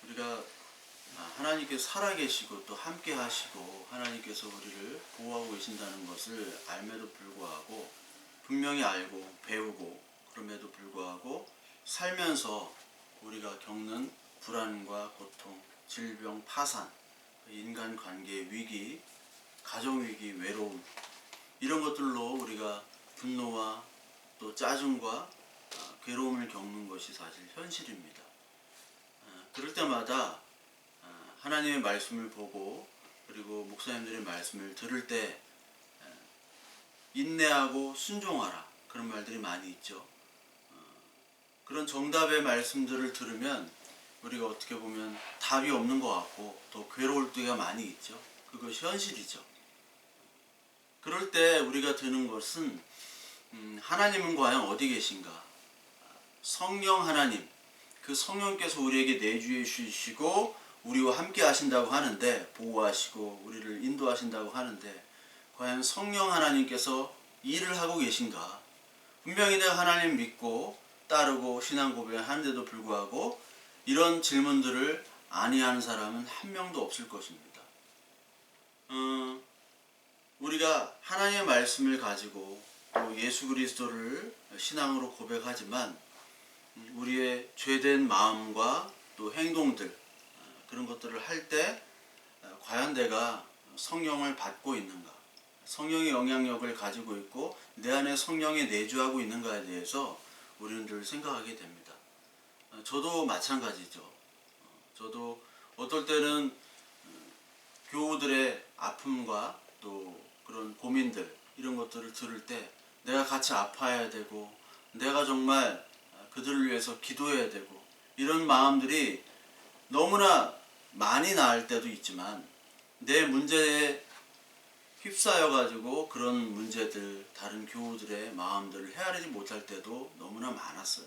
우리가 하나님께서 살아계시고 또 함께 하시고 하나님께서 우리를 보호하고 계신다는 것을 알매도 불구하고 분명히 알고 배우고 그럼에도 불구하고 살면서 우리가 겪는 불안과 고통, 질병, 파산, 인간관계의 위기, 가정위기, 외로움 이런 것들로 우리가 분노와 또 짜증과 괴로움을 겪는 것이 사실 현실입니다. 그럴 때마다 하나님의 말씀을 보고 그리고 목사님들의 말씀을 들을 때 인내하고 순종하라 그런 말들이 많이 있죠. 그런 정답의 말씀들을 들으면 우리가 어떻게 보면 답이 없는 것 같고 또 괴로울 때가 많이 있죠. 그것이 현실이죠. 그럴 때 우리가 드는 것은 하나님은 과연 어디 계신가? 성령 하나님, 그 성령께서 우리에게 내주해 주시고 우리와 함께 하신다고 하는데 보호하시고 우리를 인도하신다고 하는데 과연 성령 하나님께서 일을 하고 계신가? 분명히 내가 하나님 믿고 따르고 신앙 고백을 하는데도 불구하고 이런 질문들을 아니하는 사람은 한 명도 없을 것입니다. 우리가 하나님의 말씀을 가지고 또 예수 그리스도를 신앙으로 고백하지만 우리의 죄된 마음과 또 행동들 그런 것들을 할 때 과연 내가 성령을 받고 있는가, 성령의 영향력을 가지고 있고 내 안에 성령이 내주하고 있는가에 대해서 우리는 늘 생각하게 됩니다. 저도 마찬가지죠. 저도 어떨 때는 교우들의 아픔과 또 그런 고민들 이런 것들을 들을 때 내가 같이 아파야 되고 내가 정말 그들을 위해서 기도해야 되고 이런 마음들이 너무나 많이 나을 때도 있지만 내 문제에 휩싸여 가지고 그런 문제들 다른 교우들의 마음들을 헤아리지 못할 때도 너무나 많았어요.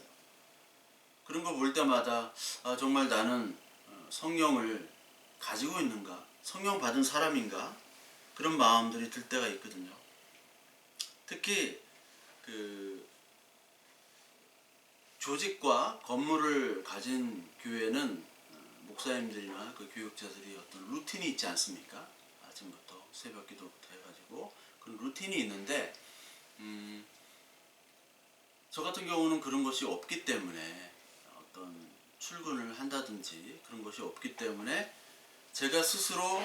그런 거 볼 때마다 정말 나는 성령을 가지고 있는가? 성령 받은 사람인가? 그런 마음들이 들 때가 있거든요. 특히 그 조직과 건물을 가진 교회는 목사님들이나 그 교육자들이 어떤 루틴이 있지 않습니까? 아침부터 새벽 기도부터 해가지고 그런 루틴이 있는데 저 같은 경우는 그런 것이 없기 때문에 어떤 출근을 한다든지 그런 것이 없기 때문에 제가 스스로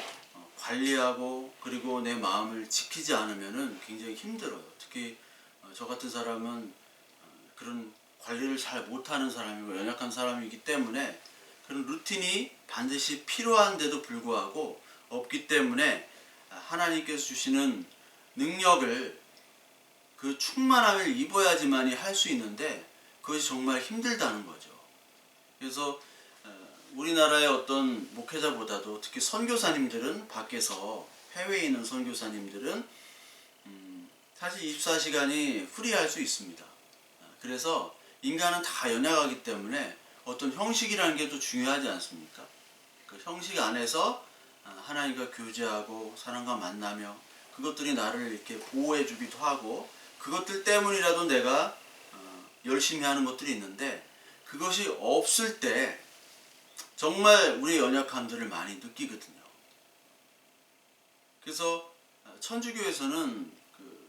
관리하고 그리고 내 마음을 지키지 않으면은 굉장히 힘들어요. 특히 저 같은 사람은 그런 관리를 잘 못하는 사람이고 연약한 사람이기 때문에 그런 루틴이 반드시 필요한데도 불구하고 없기 때문에 하나님께서 주시는 능력을 그 충만함을 입어야지만이 할 수 있는데 그것이 정말 힘들다는 거죠. 그래서 우리나라의 어떤 목회자보다도 특히 선교사님들은 밖에서 해외에 있는 선교사님들은 사실 24시간이 프리할 수 있습니다. 그래서 인간은 다 연약하기 때문에 어떤 형식이라는 게 또 중요하지 않습니까? 그 형식 안에서 하나님과 교제하고 사람과 만나며 그것들이 나를 이렇게 보호해 주기도 하고 그것들 때문이라도 내가 열심히 하는 것들이 있는데 그것이 없을 때 정말 우리의 연약함들을 많이 느끼거든요. 그래서 천주교에서는 그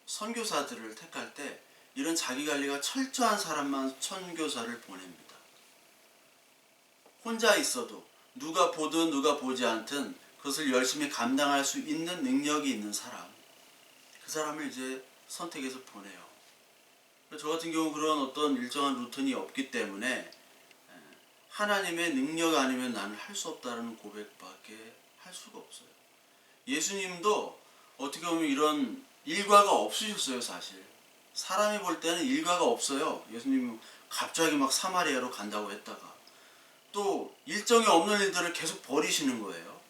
선교사들을 택할 때 이런 자기관리가 철저한 사람만 선교사를 보냅니다. 혼자 있어도 누가 보든 누가 보지 않든 그것을 열심히 감당할 수 있는 능력이 있는 사람 그 사람을 이제 선택해서 보내요. 저 같은 경우 그런 어떤 일정한 루틴이 없기 때문에 하나님의 능력 아니면 나는 할 수 없다는 고백밖에 할 수가 없어요. 예수님도 어떻게 보면 이런 일과가 없으셨어요. 사실 사람이 볼 때는 일과가 없어요. 예수님은 갑자기 막 사마리아로 간다고 했다가 또 일정이 없는 일들을 계속 벌이시는 거예요.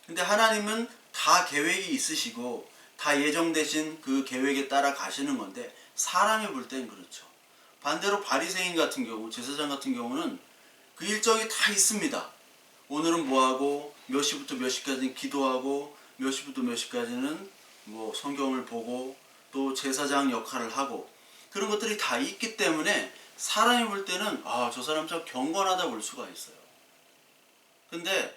근데 하나님은 다 계획이 있으시고 다 예정되신 그 계획에 따라 가시는 건데 사람이 볼 땐 그렇죠. 반대로 바리새인 같은 경우 제사장 같은 경우는 그 일정이 다 있습니다. 오늘은 뭐하고 몇 시부터 몇 시까지는 기도하고 몇 시부터 몇 시까지는 뭐 성경을 보고 또 제사장 역할을 하고 그런 것들이 다 있기 때문에 사람이 볼 때는 저 사람 참 경건하다 볼 수가 있어요. 근데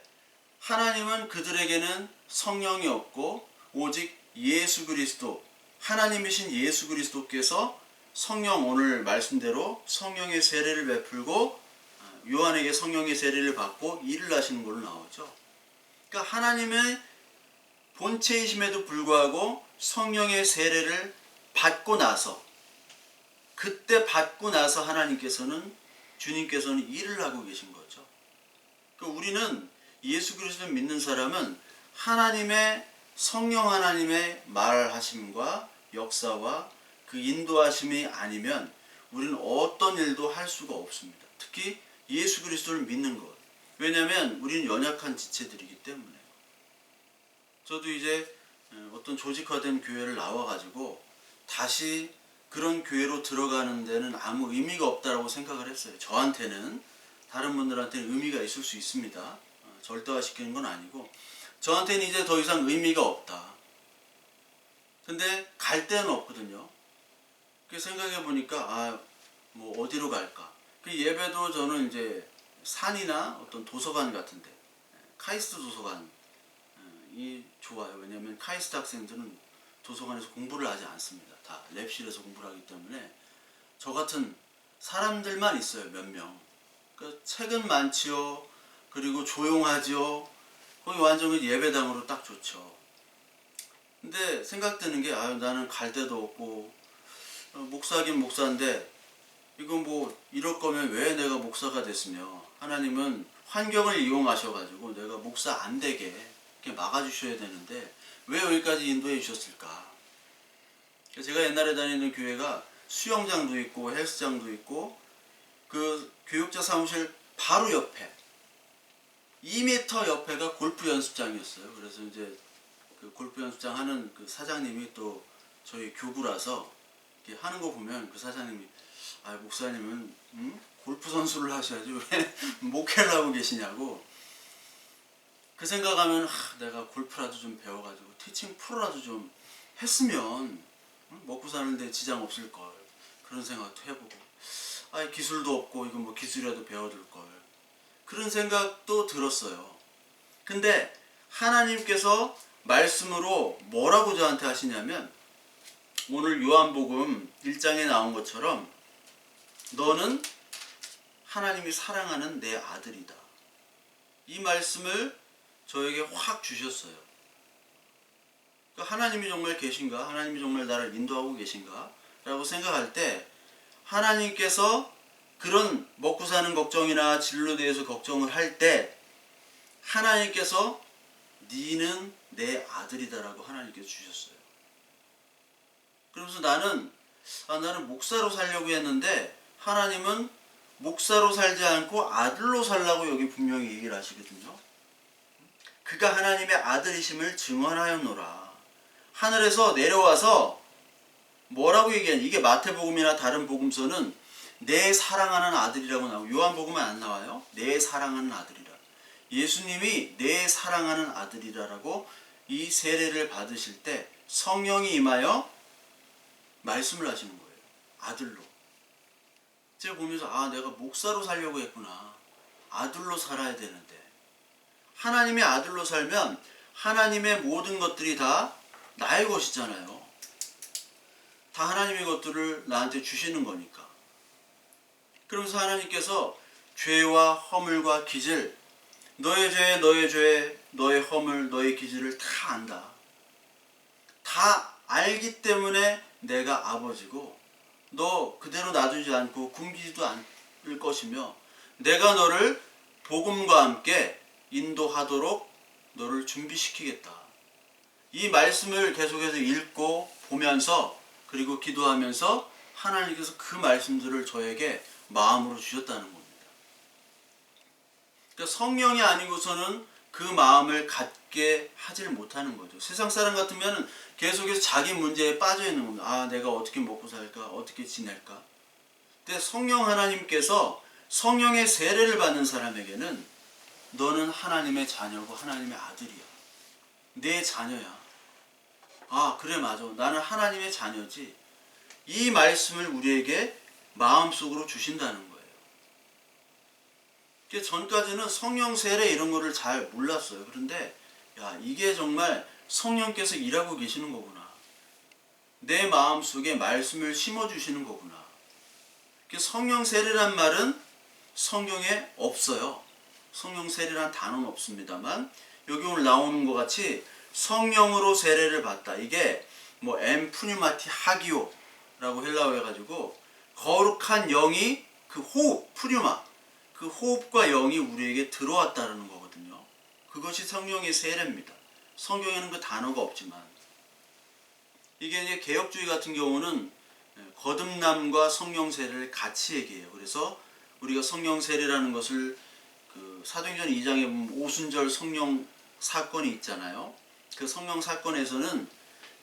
하나님은 그들에게는 성령이 없고 오직 예수 그리스도, 하나님이신 예수 그리스도께서 성령, 오늘 말씀대로 성령의 세례를 베풀고 요한에게 성령의 세례를 받고 일을 하시는 걸로 나오죠. 그러니까 하나님의 본체이심에도 불구하고 성령의 세례를 받고 나서, 그때 받고 나서 하나님께서는, 주님께서는 일을 하고 계신 거죠. 그러니까 우리는 예수 그리스도를 믿는 사람은 하나님의, 성령 하나님의 말하심과 역사와 그 인도하심이 아니면 우리는 어떤 일도 할 수가 없습니다. 특히 예수 그리스도를 믿는 것. 왜냐하면 우리는 연약한 지체들이기 때문에. 저도 이제 어떤 조직화된 교회를 나와가지고 다시 그런 교회로 들어가는 데는 아무 의미가 없다고 생각을 했어요. 저한테는, 다른 분들한테는 의미가 있을 수 있습니다. 절대화시키는 건 아니고 저한테는 이제 더 이상 의미가 없다. 근데 갈 데는 없거든요. 생각해 보니까 뭐 어디로 갈까? 그 예배도 저는 이제 산이나 어떤 도서관 같은데, 카이스트 도서관이 좋아요. 왜냐하면 카이스트 학생들은 도서관에서 공부를 하지 않습니다. 다 랩실에서 공부를 하기 때문에 저 같은 사람들만 있어요. 몇 명. 그러니까 책은 많지요. 그리고 조용하지요. 거기 완전 예배당으로 딱 좋죠. 근데 생각드는 게 나는 갈 데도 없고 목사긴 목사인데 이거 뭐 이럴 거면 왜 내가 목사가 됐으며, 하나님은 환경을 이용하셔가지고 내가 목사 안 되게 이렇게 막아주셔야 되는데 왜 여기까지 인도해 주셨을까? 제가 옛날에 다니는 교회가 수영장도 있고 헬스장도 있고 그 교육자 사무실 바로 옆에 2m 옆에가 골프 연습장이었어요. 그래서 이제 그 골프 연습장 하는 그 사장님이 또 저희 교구라서 이렇게 하는 거 보면 그 사장님이 목사님은 골프 선수를 하셔야지 왜 목회를 하고 계시냐고. 그 생각하면 내가 골프라도 좀 배워가지고 티칭 프로라도 좀 했으면 먹고 사는데 지장 없을 걸, 그런 생각도 해보고 기술도 없고 이거 뭐 기술이라도 배워둘 걸, 그런 생각도 들었어요. 근데 하나님께서 말씀으로 뭐라고 저한테 하시냐면, 오늘 요한복음 1장에 나온 것처럼 너는 하나님이 사랑하는 내 아들이다. 이 말씀을 저에게 확 주셨어요. 그러니까 하나님이 정말 계신가? 하나님이 정말 나를 인도하고 계신가? 라고 생각할 때 하나님께서 그런 먹고 사는 걱정이나 진로에 대해서 걱정을 할 때 하나님께서 니는 내 아들이다라고 하나님께서 주셨어요. 그러면서 나는 목사로 살려고 했는데 하나님은 목사로 살지 않고 아들로 살라고 여기 분명히 얘기를 하시거든요. 그가 하나님의 아들이심을 증언하였노라. 하늘에서 내려와서 뭐라고 얘기하니? 이게 마태복음이나 다른 복음서는 내 사랑하는 아들이라고 나오고, 요한복음은 안 나와요. 내 사랑하는 아들이라. 예수님이 내 사랑하는 아들이라라고 이 세례를 받으실 때 성령이 임하여 말씀을 하시는 거예요. 아들로. 제가 보면서 내가 목사로 살려고 했구나. 아들로 살아야 되는데. 하나님의 아들로 살면 하나님의 모든 것들이 다 나의 것이잖아요. 다 하나님의 것들을 나한테 주시는 거니까. 그러면서 하나님께서 죄와 허물과 기질, 너의 죄, 너의 허물, 너의 기질을 다 안다. 다 알기 때문에 내가 아버지고 너 그대로 놔두지 않고 굶기지도 않을 것이며 내가 너를 복음과 함께 인도하도록 너를 준비시키겠다. 이 말씀을 계속해서 읽고 보면서 그리고 기도하면서 하나님께서 그 말씀들을 저에게 마음으로 주셨다는 겁니다. 그러니까 성령이 아니고서는 그 마음을 갖게 하질 못하는 거죠. 세상 사람 같으면 계속해서 자기 문제에 빠져 있는 겁니다. 내가 어떻게 먹고 살까? 어떻게 지낼까? 근데 성령 하나님께서 성령의 세례를 받는 사람에게는 너는 하나님의 자녀고 하나님의 아들이야. 내 자녀야. 그래 맞아. 나는 하나님의 자녀지. 이 말씀을 우리에게 마음속으로 주신다는 거예요. 전까지는 성령 세례 이런 거를 잘 몰랐어요. 그런데 야, 이게 정말 성령께서 일하고 계시는 거구나. 내 마음속에 말씀을 심어주시는 거구나. 성령 세례란 말은 성경에 없어요. 성령 세례란 단어는 없습니다만 여기 오늘 나오는 것 같이 성령으로 세례를 받다. 이게 뭐 엠푸뉴마티 하기오라고 헬라어 해가지고 거룩한 영이 그 호흡, 푸뉴마, 그 호흡과 영이 우리에게 들어왔다는 거거든요. 그것이 성령의 세례입니다. 성경에는 그 단어가 없지만 이게 이제 개혁주의 같은 경우는 거듭남과 성령 세례를 같이 얘기해요. 그래서 우리가 성령 세례라는 것을 그 사도행전 2장에 보면 오순절 성령 사건이 있잖아요. 그 성령 사건에서는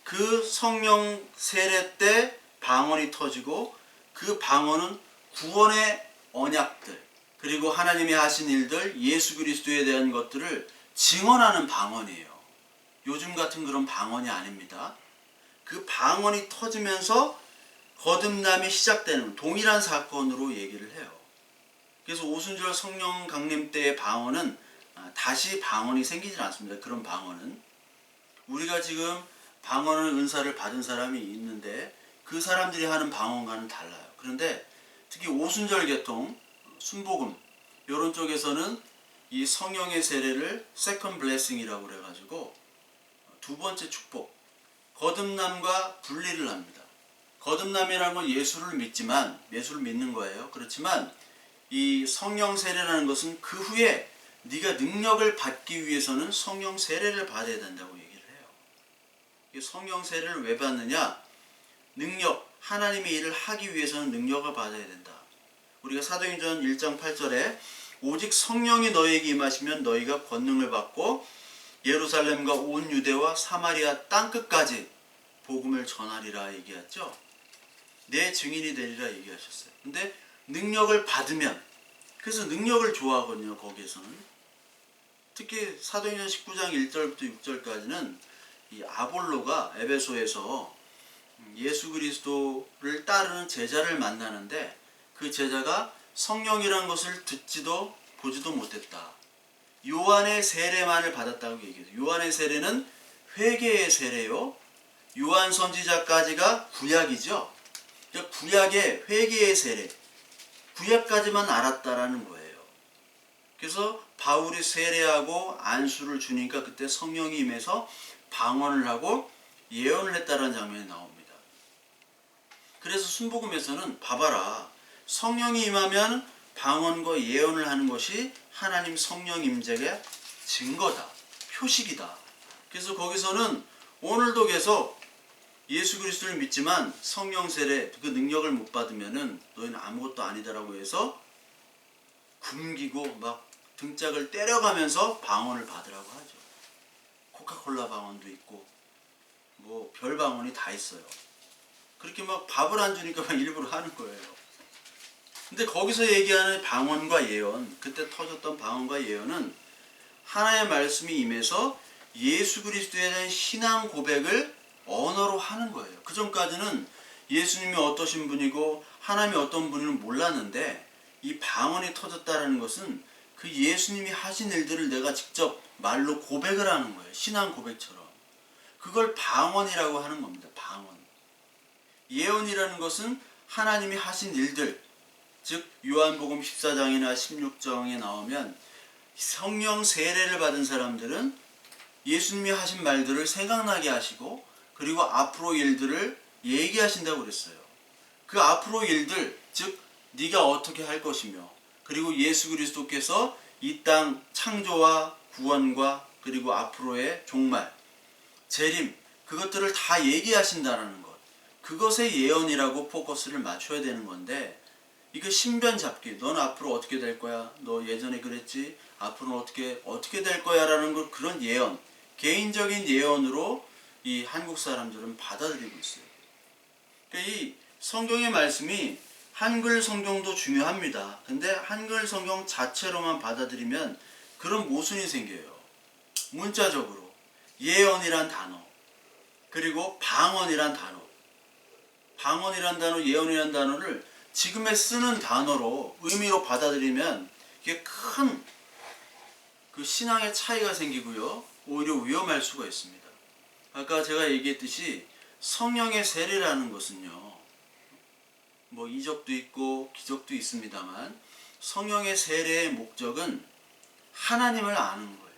그 성령 세례 때 방언이 터지고 그 방언은 구원의 언약들 그리고 하나님이 하신 일들 예수 그리스도에 대한 것들을 증언하는 방언이에요. 요즘 같은 그런 방언이 아닙니다. 그 방언이 터지면서 거듭남이 시작되는 동일한 사건으로 얘기를 해요. 그래서 오순절 성령 강림 때의 방언은 다시 방언이 생기질 않습니다. 그런 방언은 우리가 지금 방언의 은사를 받은 사람이 있는데 그 사람들이 하는 방언과는 달라요. 그런데 특히 오순절 계통, 순복음 이런 쪽에서는 이 성령의 세례를 세컨드 블레싱이라고 그래가지고 두 번째 축복, 거듭남과 분리를 합니다. 거듭남이라는 건 예수를 믿지만 예수를 믿는 거예요. 그렇지만 이 성령 세례라는 것은 그 후에 네가 능력을 받기 위해서는 성령 세례를 받아야 된다고 얘기를 해요. 이 성령 세례를 왜 받느냐? 능력, 하나님의 일을 하기 위해서는 능력을 받아야 된다. 우리가 사도행전 1장 8절에 오직 성령이 너희에게 임하시면 너희가 권능을 받고 예루살렘과 온 유대와 사마리아 땅끝까지 복음을 전하리라 얘기했죠. 내 증인이 되리라 얘기하셨어요. 근데 능력을 받으면, 그래서 능력을 좋아하거든요. 거기에서는 특히 사도행전 19장 1절부터 6절까지는 이 아볼로가 에베소에서 예수 그리스도를 따르는 제자를 만나는데 그 제자가 성령이라는 것을 듣지도 보지도 못했다. 요한의 세례만을 받았다고 얘기해요. 요한의 세례는 회개의 세례요. 요한 선지자까지가 구약이죠. 그러니까 구약의 회개의 세례, 구약까지만 알았다라는 거예요. 그래서 바울이 세례하고 안수를 주니까 그때 성령이 임해서 방언을 하고 예언을 했다는 장면이 나옵니다. 그래서 순복음에서는 봐봐라, 성령이 임하면 방언과 예언을 하는 것이 하나님 성령 임재의 증거다, 표식이다. 그래서 거기서는 오늘도 계속 예수 그리스도를 믿지만 성령 세례 그 능력을 못 받으면은 너희는 아무것도 아니다라고 해서 굶기고 막 등짝을 때려가면서 방언을 받으라고 하죠. 코카콜라 방언도 있고 뭐 별 방언이 다 있어요. 그렇게 막 밥을 안 주니까 막 일부러 하는 거예요. 근데 거기서 얘기하는 방언과 예언, 그때 터졌던 방언과 예언은 하나님의 말씀이 임해서 예수 그리스도에 대한 신앙 고백을 언어로 하는 거예요. 그 전까지는 예수님이 어떠신 분이고 하나님이 어떤 분인지 몰랐는데 이 방언이 터졌다는 것은 그 예수님이 하신 일들을 내가 직접 말로 고백을 하는 거예요. 신앙 고백처럼. 그걸 방언이라고 하는 겁니다. 방언. 예언이라는 것은 하나님이 하신 일들, 즉 요한복음 14장이나 16장에 나오면 성령 세례를 받은 사람들은 예수님이 하신 말들을 생각나게 하시고 그리고 앞으로 일들을 얘기하신다고 그랬어요. 그 앞으로 일들, 즉 네가 어떻게 할 것이며 그리고 예수 그리스도께서 이 땅 창조와 구원과 그리고 앞으로의 종말, 재림, 그것들을 다 얘기하신다는 것, 그것의 예언이라고 포커스를 맞춰야 되는 건데 이거 신변 잡기, 넌 앞으로 어떻게 될 거야, 너 예전에 그랬지, 앞으로는 어떻게 될 거야 라는 걸, 그런 예언, 개인적인 예언으로 이 한국 사람들은 받아들이고 있어요. 그러니까 이 성경의 말씀이 한글 성경도 중요합니다. 근데 한글 성경 자체로만 받아들이면 그런 모순이 생겨요. 문자적으로 예언이란 단어, 그리고 방언이란 단어, 방언이란 단어, 예언이란 단어를 지금의 쓰는 단어로 의미로 받아들이면 이게 큰 그 신앙의 차이가 생기고요. 오히려 위험할 수가 있습니다. 아까 제가 얘기했듯이 성령의 세례라는 것은요. 뭐 이적도 있고 기적도 있습니다만 성령의 세례의 목적은 하나님을 아는 거예요.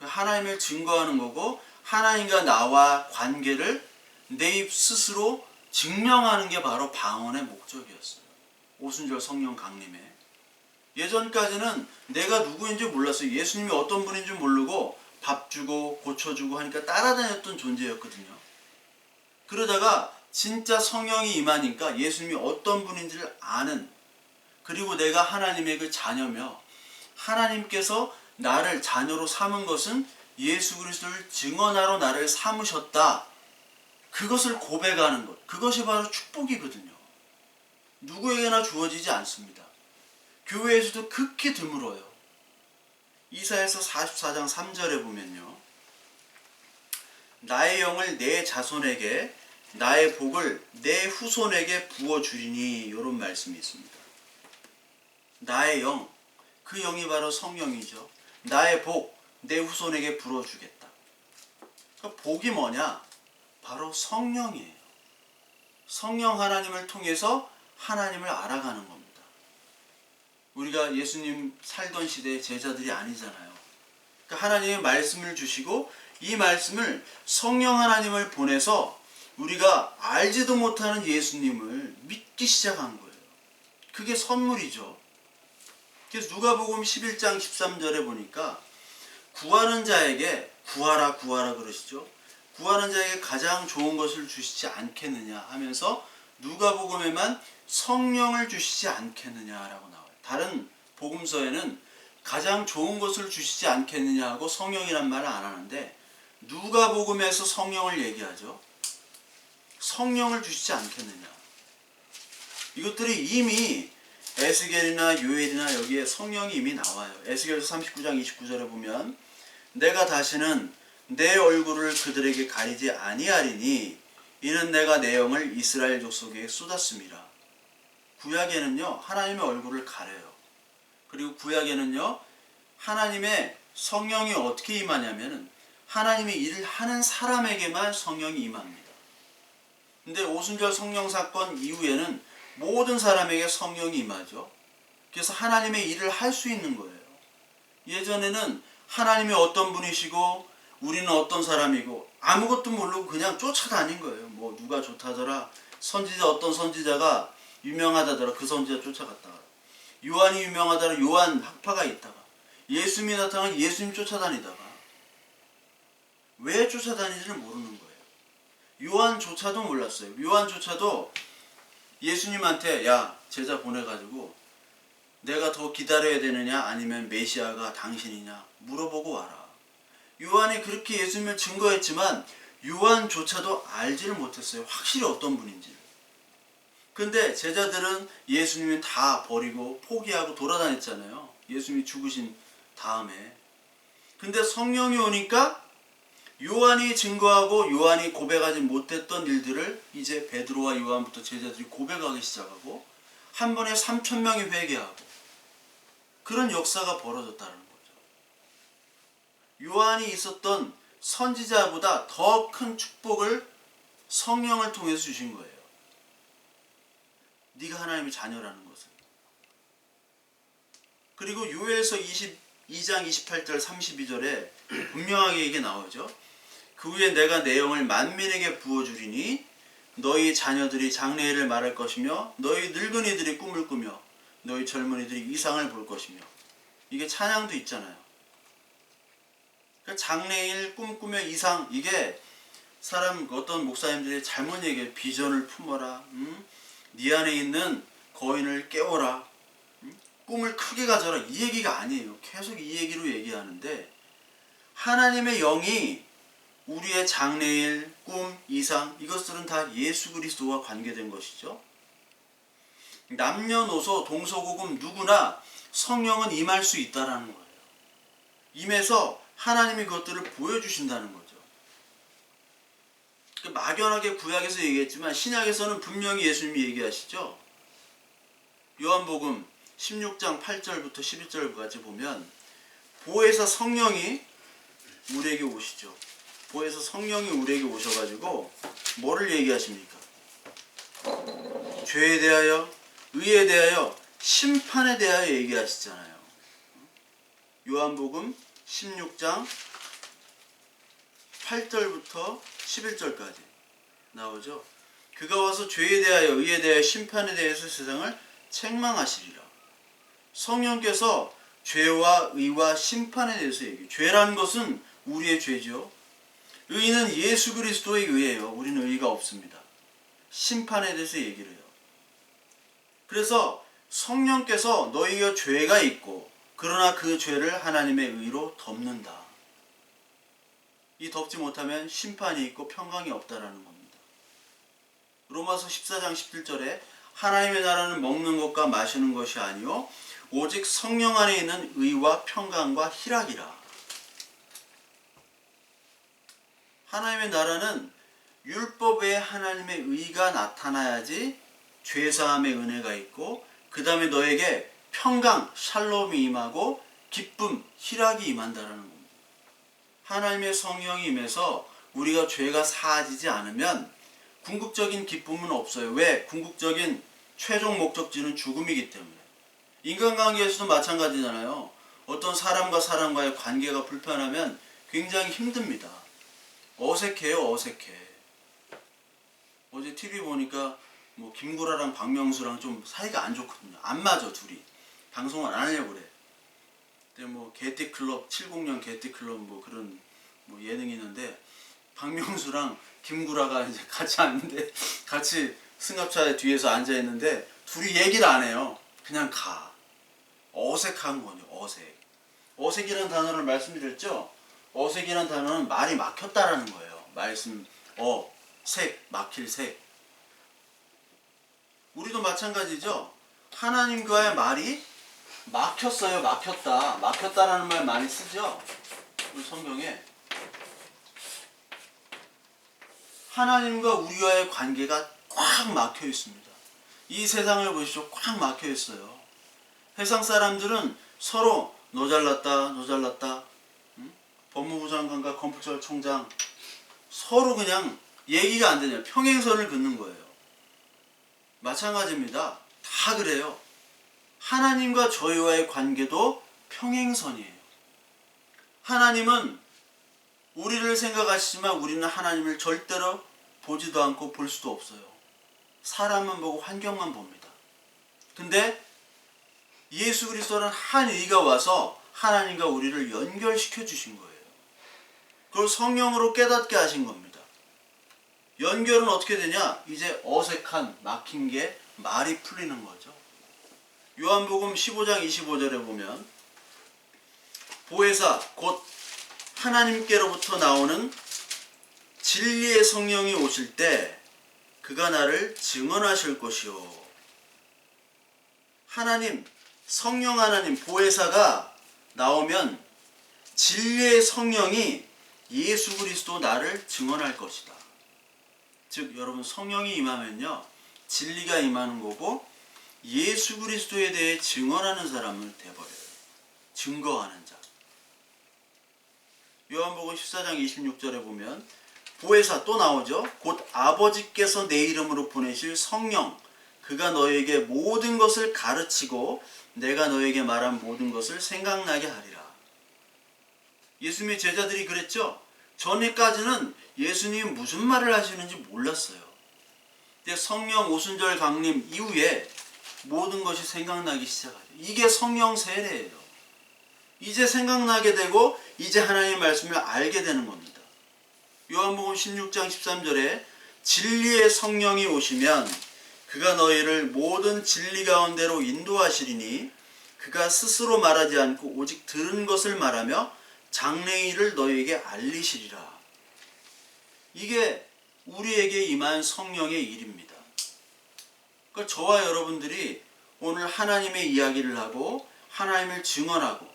하나님을 증거하는 거고 하나님과 나와 관계를 내 입 스스로 증명하는 게 바로 방언의 목적이었어요. 오순절 성령 강림에. 예전까지는 내가 누구인지 몰랐어요. 예수님이 어떤 분인지 모르고 밥 주고 고쳐주고 하니까 따라다녔던 존재였거든요. 그러다가 진짜 성령이 임하니까 예수님이 어떤 분인지를 아는, 그리고 내가 하나님의 그 자녀며 하나님께서 나를 자녀로 삼은 것은 예수 그리스도를 증언하러 나를 삼으셨다. 그것을 고백하는 것. 그것이 바로 축복이거든요. 누구에게나 주어지지 않습니다. 교회에서도 극히 드물어요. 이사야서 44장 3절에 보면요. 나의 영을 내 자손에게 나의 복을 내 후손에게 부어주리니 이런 말씀이 있습니다. 나의 영, 그 영이 바로 성령이죠. 나의 복, 내 후손에게 불어주겠다. 그러니까 복이 뭐냐? 바로 성령이에요. 성령 하나님을 통해서 하나님을 알아가는 겁니다. 우리가 예수님 살던 시대의 제자들이 아니잖아요. 그러니까 하나님의 말씀을 주시고 이 말씀을 성령 하나님을 보내서 우리가 알지도 못하는 예수님을 믿기 시작한 거예요. 그게 선물이죠. 그래서 누가복음 11장 13절에 보니까 구하는 자에게 구하라 구하라 그러시죠. 구하는 자에게 가장 좋은 것을 주시지 않겠느냐 하면서 누가복음에만 성령을 주시지 않겠느냐라고 나와요. 다른 복음서에는 가장 좋은 것을 주시지 않겠느냐 하고 성령이란 말을 안 하는데 누가복음에서 성령을 얘기하죠. 성령을 주시지 않겠느냐. 이것들이 이미 에스겔이나 요엘이나 여기에 성령이 이미 나와요. 에스겔서 39장 29절에 보면 내가 다시는 내 얼굴을 그들에게 가리지 아니하리니 이는 내가 내 영을 이스라엘 족속에게 쏟았습니다. 구약에는요 하나님의 얼굴을 가려요. 그리고 구약에는요 하나님의 성령이 어떻게 임하냐면은 하나님의 일을 하는 사람에게만 성령이 임합니다. 근데 오순절 성령 사건 이후에는 모든 사람에게 성령이 임하죠. 그래서 하나님의 일을 할 수 있는 거예요. 예전에는 하나님이 어떤 분이시고 우리는 어떤 사람이고 아무것도 모르고 그냥 쫓아다닌 거예요. 뭐 누가 좋다더라, 선지자 어떤 선지자가 유명하다더라, 그 선지자 쫓아갔다가, 요한이 유명하다더라, 요한 학파가 있다가, 예수님이 나타나면 예수님 쫓아다니다가, 왜 쫓아다니지를 모르는 거예요. 요한조차도 몰랐어요. 요한조차도 예수님한테 야 제자 보내가지고 내가 더 기다려야 되느냐 아니면 메시아가 당신이냐 물어보고 와라. 요한이 그렇게 예수님을 증거했지만 요한조차도 알지를 못했어요. 확실히 어떤 분인지. 근데 제자들은 예수님을 다 버리고 포기하고 돌아다녔잖아요. 예수님이 죽으신 다음에. 근데 성령이 오니까 요한이 증거하고 요한이 고백하지 못했던 일들을 이제 베드로와 요한부터 제자들이 고백하기 시작하고 한 번에 3,000명이 회개하고 그런 역사가 벌어졌다는 거죠. 요한이 있었던 선지자보다 더 큰 축복을 성령을 통해서 주신 거예요. 네가 하나님의 자녀라는 것은. 그리고 요엘서 22장 28절 32절에 분명하게 이게 나오죠. 그 후에 내가 내 영을 만민에게 부어주리니 너희 자녀들이 장래일을 말할 것이며 너희 늙은이들이 꿈을 꾸며 너희 젊은이들이 이상을 볼 것이며. 이게 찬양도 있잖아요. 그러니까 장래일 꿈꾸며 이상, 이게 사람 어떤 목사님들이 잘못 얘기해요. 비전을 품어라. 네 안에 있는 거인을 깨워라. 꿈을 크게 가져라. 이 얘기가 아니에요. 계속 이 얘기로 얘기하는데 하나님의 영이 우리의 장래일, 꿈, 이상 이것들은 다 예수 그리스도와 관계된 것이죠. 남녀노소, 동서고금 누구나 성령은 임할 수 있다라는 거예요. 임해서 하나님이 그것들을 보여주신다는 거죠. 막연하게 구약에서 얘기했지만 신약에서는 분명히 예수님이 얘기하시죠. 요한복음 16장 8절부터 11절까지 보면 보혜사 성령이 우리에게 오시죠. 보혜사 성령이 우리에게 오셔가지고 뭐를 얘기하십니까? 죄에 대하여, 의에 대하여, 심판에 대하여 얘기하시잖아요. 요한복음 16장 8절부터 11절까지 나오죠. 그가 와서 죄에 대하여, 의에 대하여, 심판에 대해서 세상을 책망하시리라. 성령께서 죄와 의와 심판에 대해서 얘기해요. 죄라는 것은 우리의 죄죠. 의는 예수 그리스도의 의예요. 우리는 의가 없습니다. 심판에 대해서 얘기를 해요. 그래서 성령께서 너희가 죄가 있고 그러나 그 죄를 하나님의 의로 덮는다. 이 덮지 못하면 심판이 있고 평강이 없다라는 겁니다. 로마서 14장 17절에 하나님의 나라는 먹는 것과 마시는 것이 아니요 오직 성령 안에 있는 의와 평강과 희락이라. 하나님의 나라는 율법 외에 하나님의 의가 나타나야지 죄사함의 은혜가 있고 그 다음에 너에게 평강, 샬롬이 임하고 기쁨, 희락이 임한다라는 겁니다. 하나님의 성령이 임해서 우리가 죄가 사하지지 않으면 궁극적인 기쁨은 없어요. 왜? 궁극적인 최종 목적지는 죽음이기 때문에. 인간관계에서도 마찬가지잖아요. 어떤 사람과 사람과의 관계가 불편하면 굉장히 힘듭니다. 어색해요, 어색해. 어제 TV 보니까 뭐 김구라랑 박명수랑 좀 사이가 안 좋거든요. 안 맞아, 둘이. 방송을 안 하려고 그래. 근데 뭐 개띠클럽 70년 개띠클럽 뭐 그런 뭐 예능이 있는데 박명수랑 김구라가 이제 같이 앉는데 같이 승합차 뒤에서 앉아 있는데 둘이 얘기를 안 해요. 그냥 가. 어색한 거죠. 어색. 어색이라는 단어를 말씀드렸죠. 어색이라는 단어는 말이 막혔다라는 거예요. 말씀 색 막힐 색. 우리도 마찬가지죠. 하나님과의 말이 막혔어요. 막혔다. 막혔다라는 말 많이 쓰죠. 우리 성경에. 하나님과 우리와의 관계가 꽉 막혀 있습니다. 이 세상을 보십시오. 꽉 막혀 있어요. 세상 사람들은 서로 너 잘났다, 너 잘났다. 응? 법무부 장관과 검찰 총장 서로 그냥 얘기가 안 되냐. 평행선을 긋는 거예요. 마찬가지입니다. 다 그래요. 하나님과 저희와의 관계도 평행선이에요. 하나님은 우리를 생각하시지만 우리는 하나님을 절대로 보지도 않고 볼 수도 없어요. 사람만 보고 환경만 봅니다. 근데 예수 그리스도는 한 의가 와서 하나님과 우리를 연결시켜 주신 거예요. 그걸 성령으로 깨닫게 하신 겁니다. 연결은 어떻게 되냐? 이제 어색한 막힌 게 말이 풀리는 거죠. 요한복음 15장 25절에 보면 보혜사 곧 하나님께로부터 나오는 진리의 성령이 오실 때 그가 나를 증언하실 것이요. 하나님, 성령 하나님, 보혜사가 나오면 진리의 성령이 예수 그리스도 나를 증언할 것이다. 즉 여러분 성령이 임하면요 진리가 임하는 거고 예수 그리스도에 대해 증언하는 사람은 돼버려요. 증거하는 자. 요한복음 14장 26절에 보면 보혜사 또 나오죠. 곧 아버지께서 내 이름으로 보내실 성령 그가 너에게 모든 것을 가르치고 내가 너에게 말한 모든 것을 생각나게 하리라. 예수님의 제자들이 그랬죠. 전에까지는 예수님이 무슨 말을 하시는지 몰랐어요. 근데 성령 오순절 강림 이후에 모든 것이 생각나기 시작하죠. 이게 성령 세례예요. 이제 생각나게 되고 이제 하나님의 말씀을 알게 되는 겁니다. 요한복음 16장 13절에 진리의 성령이 오시면 그가 너희를 모든 진리 가운데로 인도하시리니 그가 스스로 말하지 않고 오직 들은 것을 말하며 장래일을 너희에게 알리시리라. 이게 우리에게 임한 성령의 일입니다. 그러니까 저와 여러분들이 오늘 하나님의 이야기를 하고 하나님을 증언하고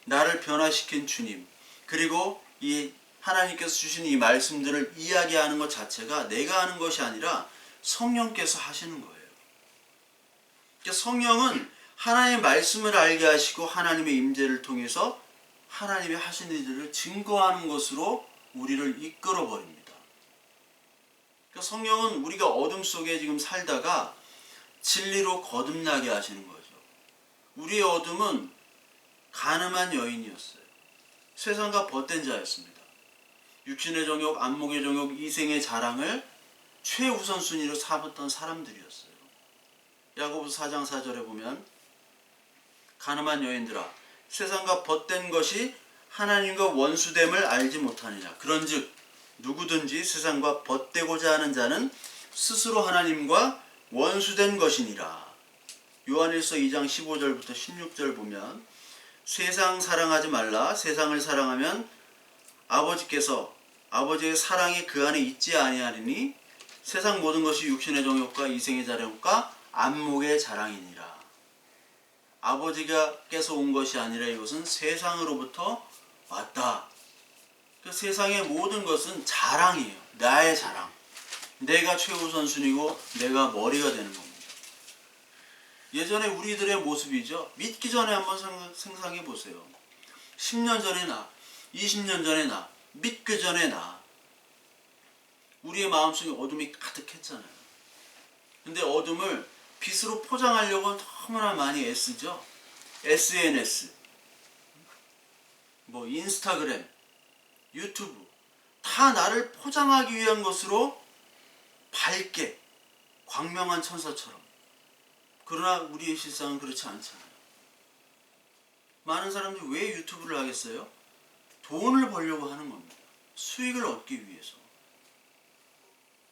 나를 변화시킨 주님 그리고 이 하나님께서 주신 이 말씀들을 이야기하는 것 자체가 내가 하는 것이 아니라 성령께서 하시는 거예요. 그러니까 성령은 하나님의 말씀을 알게 하시고 하나님의 임재를 통해서 하나님의 하신 일들을 증거하는 것으로 우리를 이끌어 버립니다. 그러니까 성령은 우리가 어둠 속에 지금 살다가 진리로 거듭나게 하시는 거죠. 우리의 어둠은 간음한 여인이었어요. 세상과 벗된 자였습니다. 육신의 정욕, 안목의 정욕, 이생의 자랑을 최우선순위로 삼았던 사람들이었어요. 야고보서 4장 4절에 보면 간음한 여인들아 세상과 벗된 것이 하나님과 원수됨을 알지 못하느냐. 그런즉 누구든지 세상과 벗되고자 하는 자는 스스로 하나님과 원수된 것이니라. 요한일서 2장 15절부터 16절 보면 세상 사랑하지 말라. 세상을 사랑하면 아버지께서 아버지의 사랑이 그 안에 있지 아니하리니 세상 모든 것이 육신의 정욕과 이생의 자랑과 안목의 자랑이니라. 아버지께서 온 것이 아니라 이것은 세상으로부터 왔다. 그 세상의 모든 것은 자랑이에요. 나의 자랑. 내가 최우선순위고 내가 머리가 되는 겁니다. 예전에 우리들의 모습이죠. 믿기 전에 한번 상상해 보세요. 10년 전에 나, 20년 전에 나, 믿기 전에 나. 우리의 마음속에 어둠이 가득했잖아요. 근데 어둠을 빛으로 포장하려고 너무나 많이 애쓰죠. SNS, 인스타그램, 유튜브 다 나를 포장하기 위한 것으로 밝게 광명한 천사처럼. 그러나 우리의 실상은 그렇지 않잖아요. 많은 사람들이 왜 유튜브를 하겠어요? 돈을 벌려고 하는 겁니다. 수익을 얻기 위해서.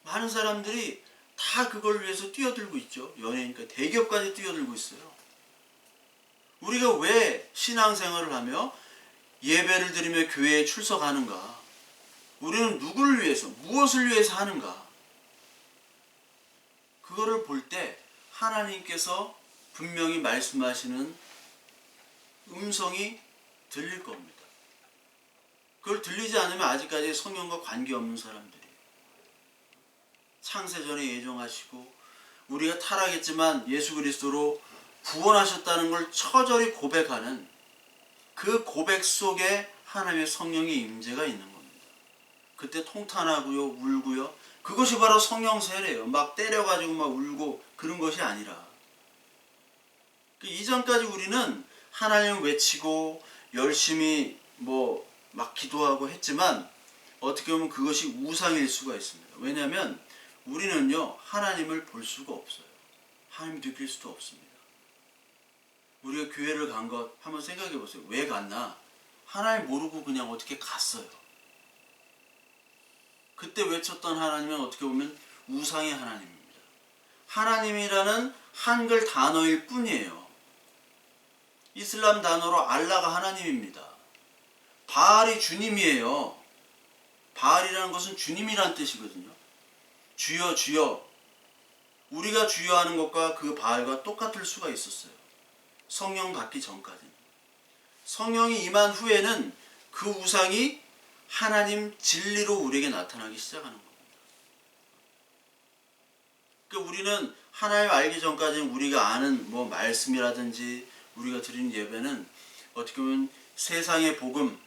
많은 사람들이 다 그걸 위해서 뛰어들고 있죠. 연예인과 대기업까지 뛰어들고 있어요. 우리가 왜 신앙생활을 하며 예배를 드리며 교회에 출석하는가? 우리는 누구를 위해서, 무엇을 위해서 하는가? 그거를 볼 때 하나님께서 분명히 말씀하시는 음성이 들릴 겁니다. 그걸 들리지 않으면 아직까지 성령과 관계없는 사람들이에요. 창세전에 예정하시고 우리가 타락했지만 예수 그리스도로 구원하셨다는 걸 처절히 고백하는 그 고백 속에 하나님의 성령의 임재가 있는 겁니다. 그때 통탄하고요, 울고요. 그것이 바로 성령 세례예요. 막 때려가지고 막 울고 그런 것이 아니라. 그 이전까지 우리는 하나님을 외치고 열심히 막 기도하고 했지만 어떻게 보면 그것이 우상일 수가 있습니다. 왜냐하면 우리는요 하나님을 볼 수가 없어요. 하나님 느낄 수도 없습니다. 우리가 교회를 간 것 한번 생각해 보세요. 왜 갔나? 하나님 모르고 그냥 어떻게 갔어요. 그때 외쳤던 하나님은 어떻게 보면 우상의 하나님입니다. 하나님이라는 한글 단어일 뿐이에요. 이슬람 단어로 알라가 하나님입니다. 바알이 주님이에요. 바알이라는 것은 주님이란 뜻이거든요. 주여 주여. 우리가 주여 하는 것과 그 바알과 똑같을 수가 있었어요. 성령 받기 전까지는. 성령이 임한 후에는 그 우상이 하나님 진리로 우리에게 나타나기 시작하는 겁니다. 그러니까 우리는 하나님 알기 전까지는 우리가 아는 말씀이라든지 우리가 드리는 예배는 어떻게 보면 세상의 복음,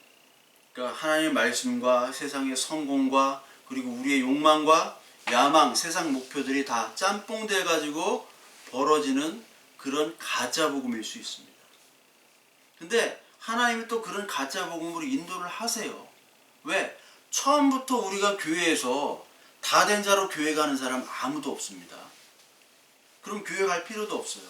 그러니까 하나님의 말씀과 세상의 성공과 그리고 우리의 욕망과 야망, 세상 목표들이 다 짬뽕돼 가지고 벌어지는 그런 가짜 복음일 수 있습니다. 근데 하나님이 또 그런 가짜 복음으로 인도를 하세요. 왜? 처음부터 우리가 교회에서 다 된 자로 교회 가는 사람 아무도 없습니다. 그럼 교회 갈 필요도 없어요.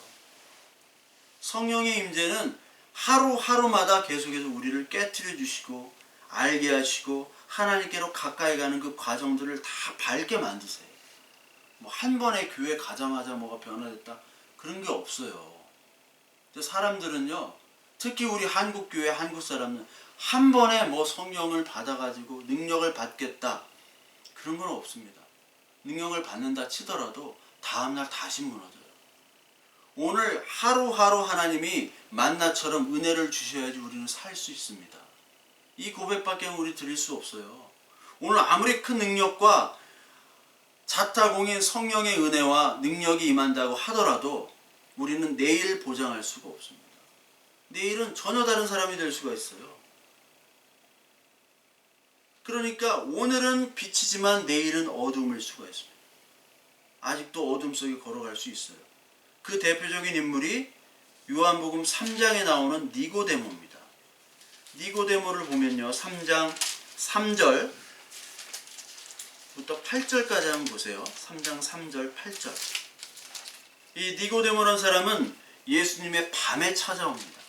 성령의 임재는 하루하루마다 계속해서 우리를 깨트려 주시고 알게 하시고 하나님께로 가까이 가는 그 과정들을 다 밝게 만드세요. 한 번에 교회 가자마자 뭐가 변화됐다 그런 게 없어요. 사람들은요, 특히 우리 한국교회 한국 사람은 한 번에 성령을 받아가지고 능력을 받겠다 그런 건 없습니다. 능력을 받는다 치더라도 다음날 다시 무너져요. 오늘 하루하루 하나님이 만나처럼 은혜를 주셔야지 우리는 살 수 있습니다. 이 고백밖에 우리 드릴 수 없어요. 오늘 아무리 큰 능력과 자타공인 성령의 은혜와 능력이 임한다고 하더라도 우리는 내일 보장할 수가 없습니다. 내일은 전혀 다른 사람이 될 수가 있어요. 그러니까 오늘은 빛이지만 내일은 어둠일 수가 있습니다. 아직도 어둠 속에 걸어갈 수 있어요. 그 대표적인 인물이 요한복음 3장에 나오는 니고데모입니다. 니고데모를 보면요, 3장 3절부터 8절까지 한번 보세요. 3장 3절 8절. 이 니고데모라는 사람은 예수님의 밤에 찾아옵니다.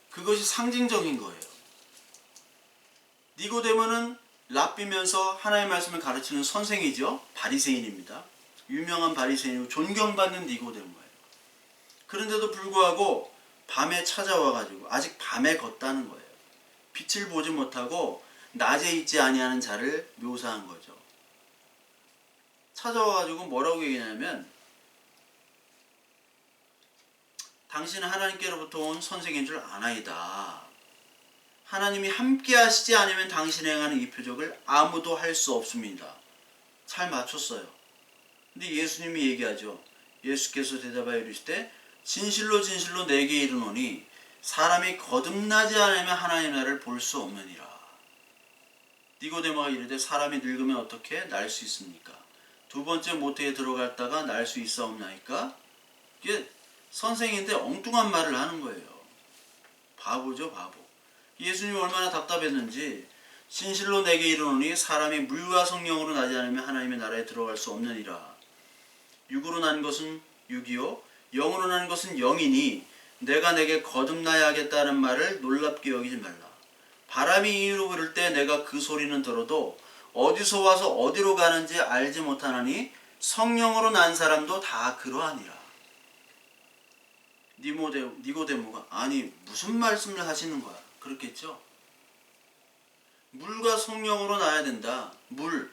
그것이 상징적인 거예요. 니고데모는 랍비면서 하나님의 말씀을 가르치는 선생이죠. 바리새인입니다. 유명한 바리새인이고 존경받는 니고데모예요. 그런데도 불구하고 밤에 찾아와가지고 아직 밤에 걷다는 거예요. 빛을 보지 못하고 낮에 있지 아니하는 자를 묘사한 거죠. 찾아와가지고 뭐라고 얘기하냐면, 당신은 하나님께로부터 온 선생인 줄 아나이다. 하나님이 함께 하시지 않으면 당신이 행하는 이 표적을 아무도 할 수 없습니다. 잘 맞췄어요. 근데 예수님이 얘기하죠. 예수께서 대답하여 이르시되 진실로 진실로 내게 이르노니 사람이 거듭나지 않으면 하나님 나라를 볼 수 없느니라. 니고데모가 이르되 사람이 늙으면 어떻게 날 수 있습니까? 두 번째 모태에 들어갔다가 날 수 있사옵나이까? 이게 선생인데 엉뚱한 말을 하는 거예요. 바보죠, 바보. 예수님이 얼마나 답답했는지, 진실로 내게 이르노니 사람이 물과 성령으로 나지 않으면 하나님의 나라에 들어갈 수 없느니라. 육으로 난 것은 육이요 영으로 난 것은 영이니 내가 내게 거듭나야 하겠다는 말을 놀랍게 여기지 말라. 바람이 이리로 부를 때 내가 그 소리는 들어도 어디서 와서 어디로 가는지 알지 못하나니 성령으로 난 사람도 다 그러하니라. 니고데모가 아니 무슨 말씀을 하시는 거야? 그렇겠죠? 물과 성령으로 나야 된다. 물,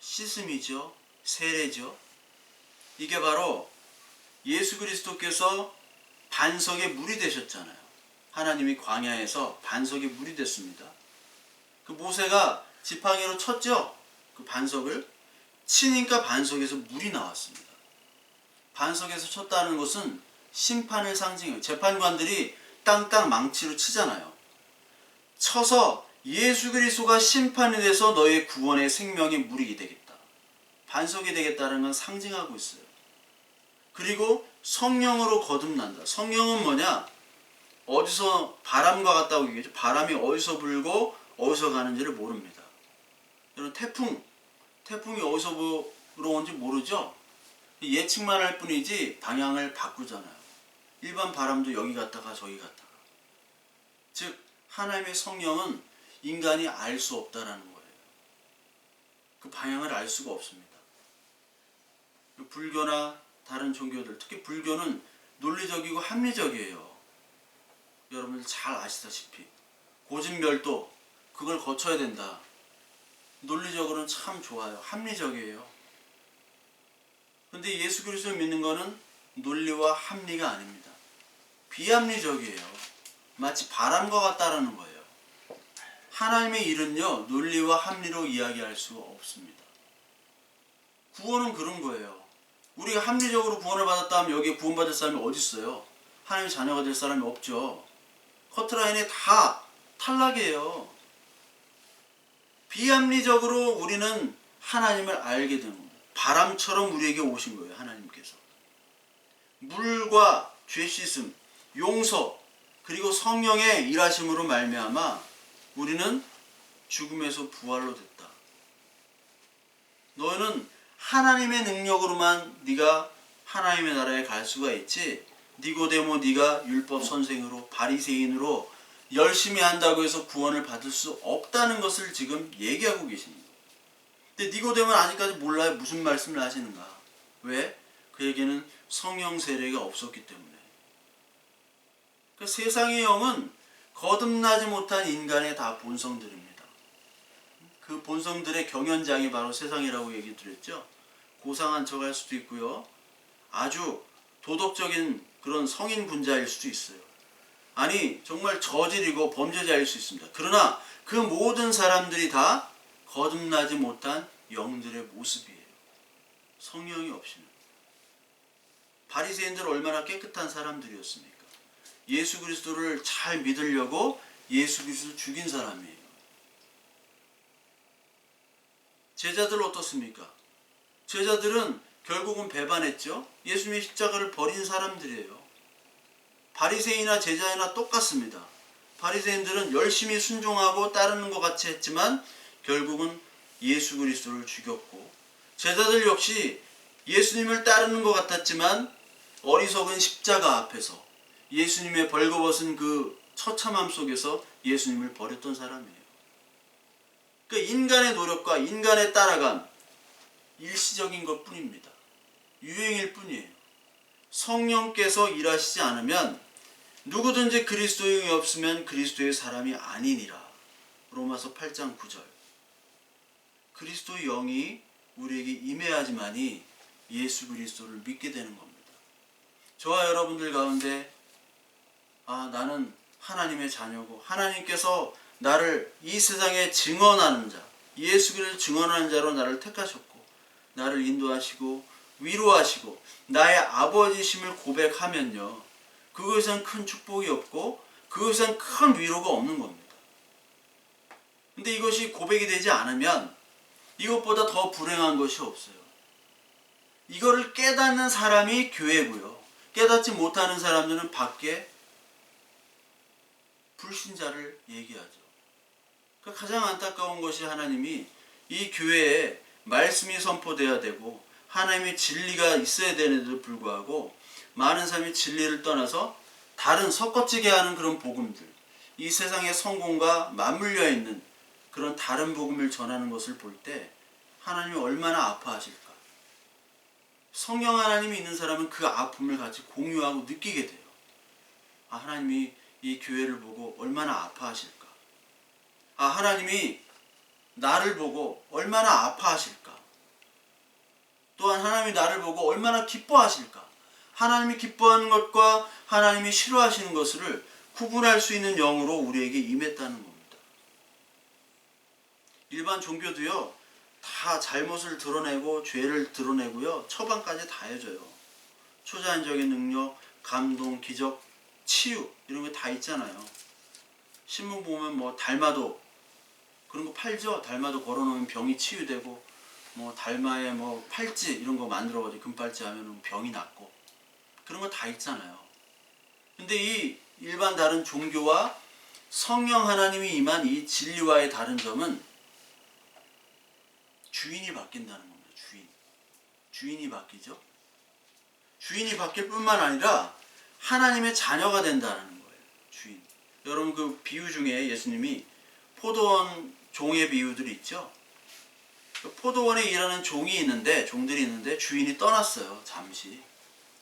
씻음이죠. 세례죠. 이게 바로 예수 그리스도께서 반석의 물이 되셨잖아요. 하나님이 광야에서 반석의 물이 됐습니다. 그 모세가 지팡이로 쳤죠. 그 반석을 치니까 반석에서 물이 나왔습니다. 반석에서 쳤다는 것은 심판을 상징해요. 재판관들이 땅땅 망치로 치잖아요. 쳐서 예수 그리스도가 심판이 돼서 너의 구원의 생명의 물이 되겠다. 반석이 되겠다는 건 상징하고 있어요. 그리고 성령으로 거듭난다. 성령은 뭐냐? 어디서 바람과 같다고 얘기하죠. 바람이 어디서 불고 어디서 가는지를 모릅니다. 여러분 태풍이 어디서 불어온지 모르죠? 예측만 할 뿐이지 방향을 바꾸잖아요. 일반 바람도 여기 갔다가 저기 갔다가. 즉 하나님의 성령은 인간이 알 수 없다라는 거예요. 그 방향을 알 수가 없습니다. 불교나 다른 종교들, 특히 불교는 논리적이고 합리적이에요. 여러분들 잘 아시다시피 고진멸도 그걸 거쳐야 된다. 논리적으로는 참 좋아요. 합리적이에요. 근데 예수 그리스도를 믿는 거는 논리와 합리가 아닙니다. 비합리적이에요. 마치 바람과 같다라는 거예요. 하나님의 일은요, 논리와 합리로 이야기할 수가 없습니다. 구원은 그런 거예요. 우리가 합리적으로 구원을 받았다 하면 여기에 구원받을 사람이 어디 있어요? 하나님의 자녀가 될 사람이 없죠. 커트라인에 다 탈락이에요. 비합리적으로 우리는 하나님을 알게 되는 거예요. 바람처럼 우리에게 오신 거예요. 하나님께서. 물과 죄 씻음, 용서, 그리고 성령의 일하심으로 말미암아 우리는 죽음에서 부활로 됐다. 너는 하나님의 능력으로만 네가 하나님의 나라에 갈 수가 있지, 니고데모 네가 율법 선생으로 바리새인으로 열심히 한다고 해서 구원을 받을 수 없다는 것을 지금 얘기하고 계십니다. 근데 니고데모는 아직까지 몰라요. 무슨 말씀을 하시는가. 왜? 그에게는 성령 세례가 없었기 때문에. 그러니까 세상의 영은 거듭나지 못한 인간의 다 본성들입니다. 그 본성들의 경연장이 바로 세상이라고 얘기 드렸죠. 고상한 척 할 수도 있고요. 아주 도덕적인 그런 성인 분자일 수도 있어요. 아니 정말 저질이고 범죄자일 수 있습니다. 그러나 그 모든 사람들이 다 거듭나지 못한 영들의 모습이에요. 성령이 없이는. 바리새인들 얼마나 깨끗한 사람들이었습니까? 예수 그리스도를 잘 믿으려고 예수 그리스도를 죽인 사람이에요. 제자들 어떻습니까? 제자들은 결국은 배반했죠. 예수님의 십자가를 버린 사람들이에요. 바리새인이나 제자이나 똑같습니다. 바리새인들은 열심히 순종하고 따르는 것 같이 했지만 결국은 예수 그리스도를 죽였고, 제자들 역시 예수님을 따르는 것 같았지만 어리석은 십자가 앞에서 예수님의 벌거벗은 그 처참함 속에서 예수님을 버렸던 사람이에요. 그 인간의 노력과 인간의 따라감, 일시적인 것 뿐입니다. 유행일 뿐이에요. 성령께서 일하시지 않으면 누구든지 그리스도의 영이 없으면 그리스도의 사람이 아니니라. 로마서 8장 9절. 그리스도의 영이 우리에게 임해야지만이 예수 그리스도를 믿게 되는 겁니다. 저와 여러분들 가운데 나는 하나님의 자녀고 하나님께서 나를 이 세상에 증언하는 자, 예수 그리스도를 증언하는 자로 나를 택하셨고 나를 인도하시고 위로하시고 나의 아버지심을 고백하면요, 그것은 큰 축복이 없고 그것은 큰 위로가 없는 겁니다. 근데 이것이 고백이 되지 않으면 이것보다 더 불행한 것이 없어요. 이거를 깨닫는 사람이 교회고요, 깨닫지 못하는 사람들은 밖에 불신자를 얘기하죠. 그러니까 가장 안타까운 것이 하나님이 이 교회에 말씀이 선포되어야 되고 하나님의 진리가 있어야 되는데도 불구하고 많은 사람이 진리를 떠나서 다른 섞어지게 하는 그런 복음들, 이 세상의 성공과 맞물려 있는 그런 다른 복음을 전하는 것을 볼 때 하나님이 얼마나 아파하실까. 성령 하나님이 있는 사람은 그 아픔을 같이 공유하고 느끼게 돼요. 하나님이 이 교회를 보고 얼마나 아파하실까. 하나님이 나를 보고 얼마나 아파하실까. 또한 하나님이 나를 보고 얼마나 기뻐하실까. 하나님이 기뻐하는 것과 하나님이 싫어하시는 것을 구분할 수 있는 영으로 우리에게 임했다는 겁니다. 일반 종교도요, 다 잘못을 드러내고 죄를 드러내고요, 처방까지 다 해줘요. 초자연적인 능력, 감동, 기적, 치유, 이런 거 다 있잖아요. 신문 보면 뭐 달마도 그런 거 팔죠. 달마도 걸어놓으면 병이 치유되고, 뭐 달마에 뭐 팔찌 이런 거 만들어가지고 금팔찌 하면 병이 낫고, 그런 거 다 있잖아요. 근데 이 일반 다른 종교와 성령 하나님이 임한 이 진리와의 다른 점은 주인이 바뀐다는 겁니다. 주인이 바뀌죠. 주인이 바뀔 뿐만 아니라 하나님의 자녀가 된다는 거예요. 주인. 여러분 그 비유 중에 예수님이 포도원 종의 비유들이 있죠. 포도원에 일하는 종들이 있는데 주인이 떠났어요. 잠시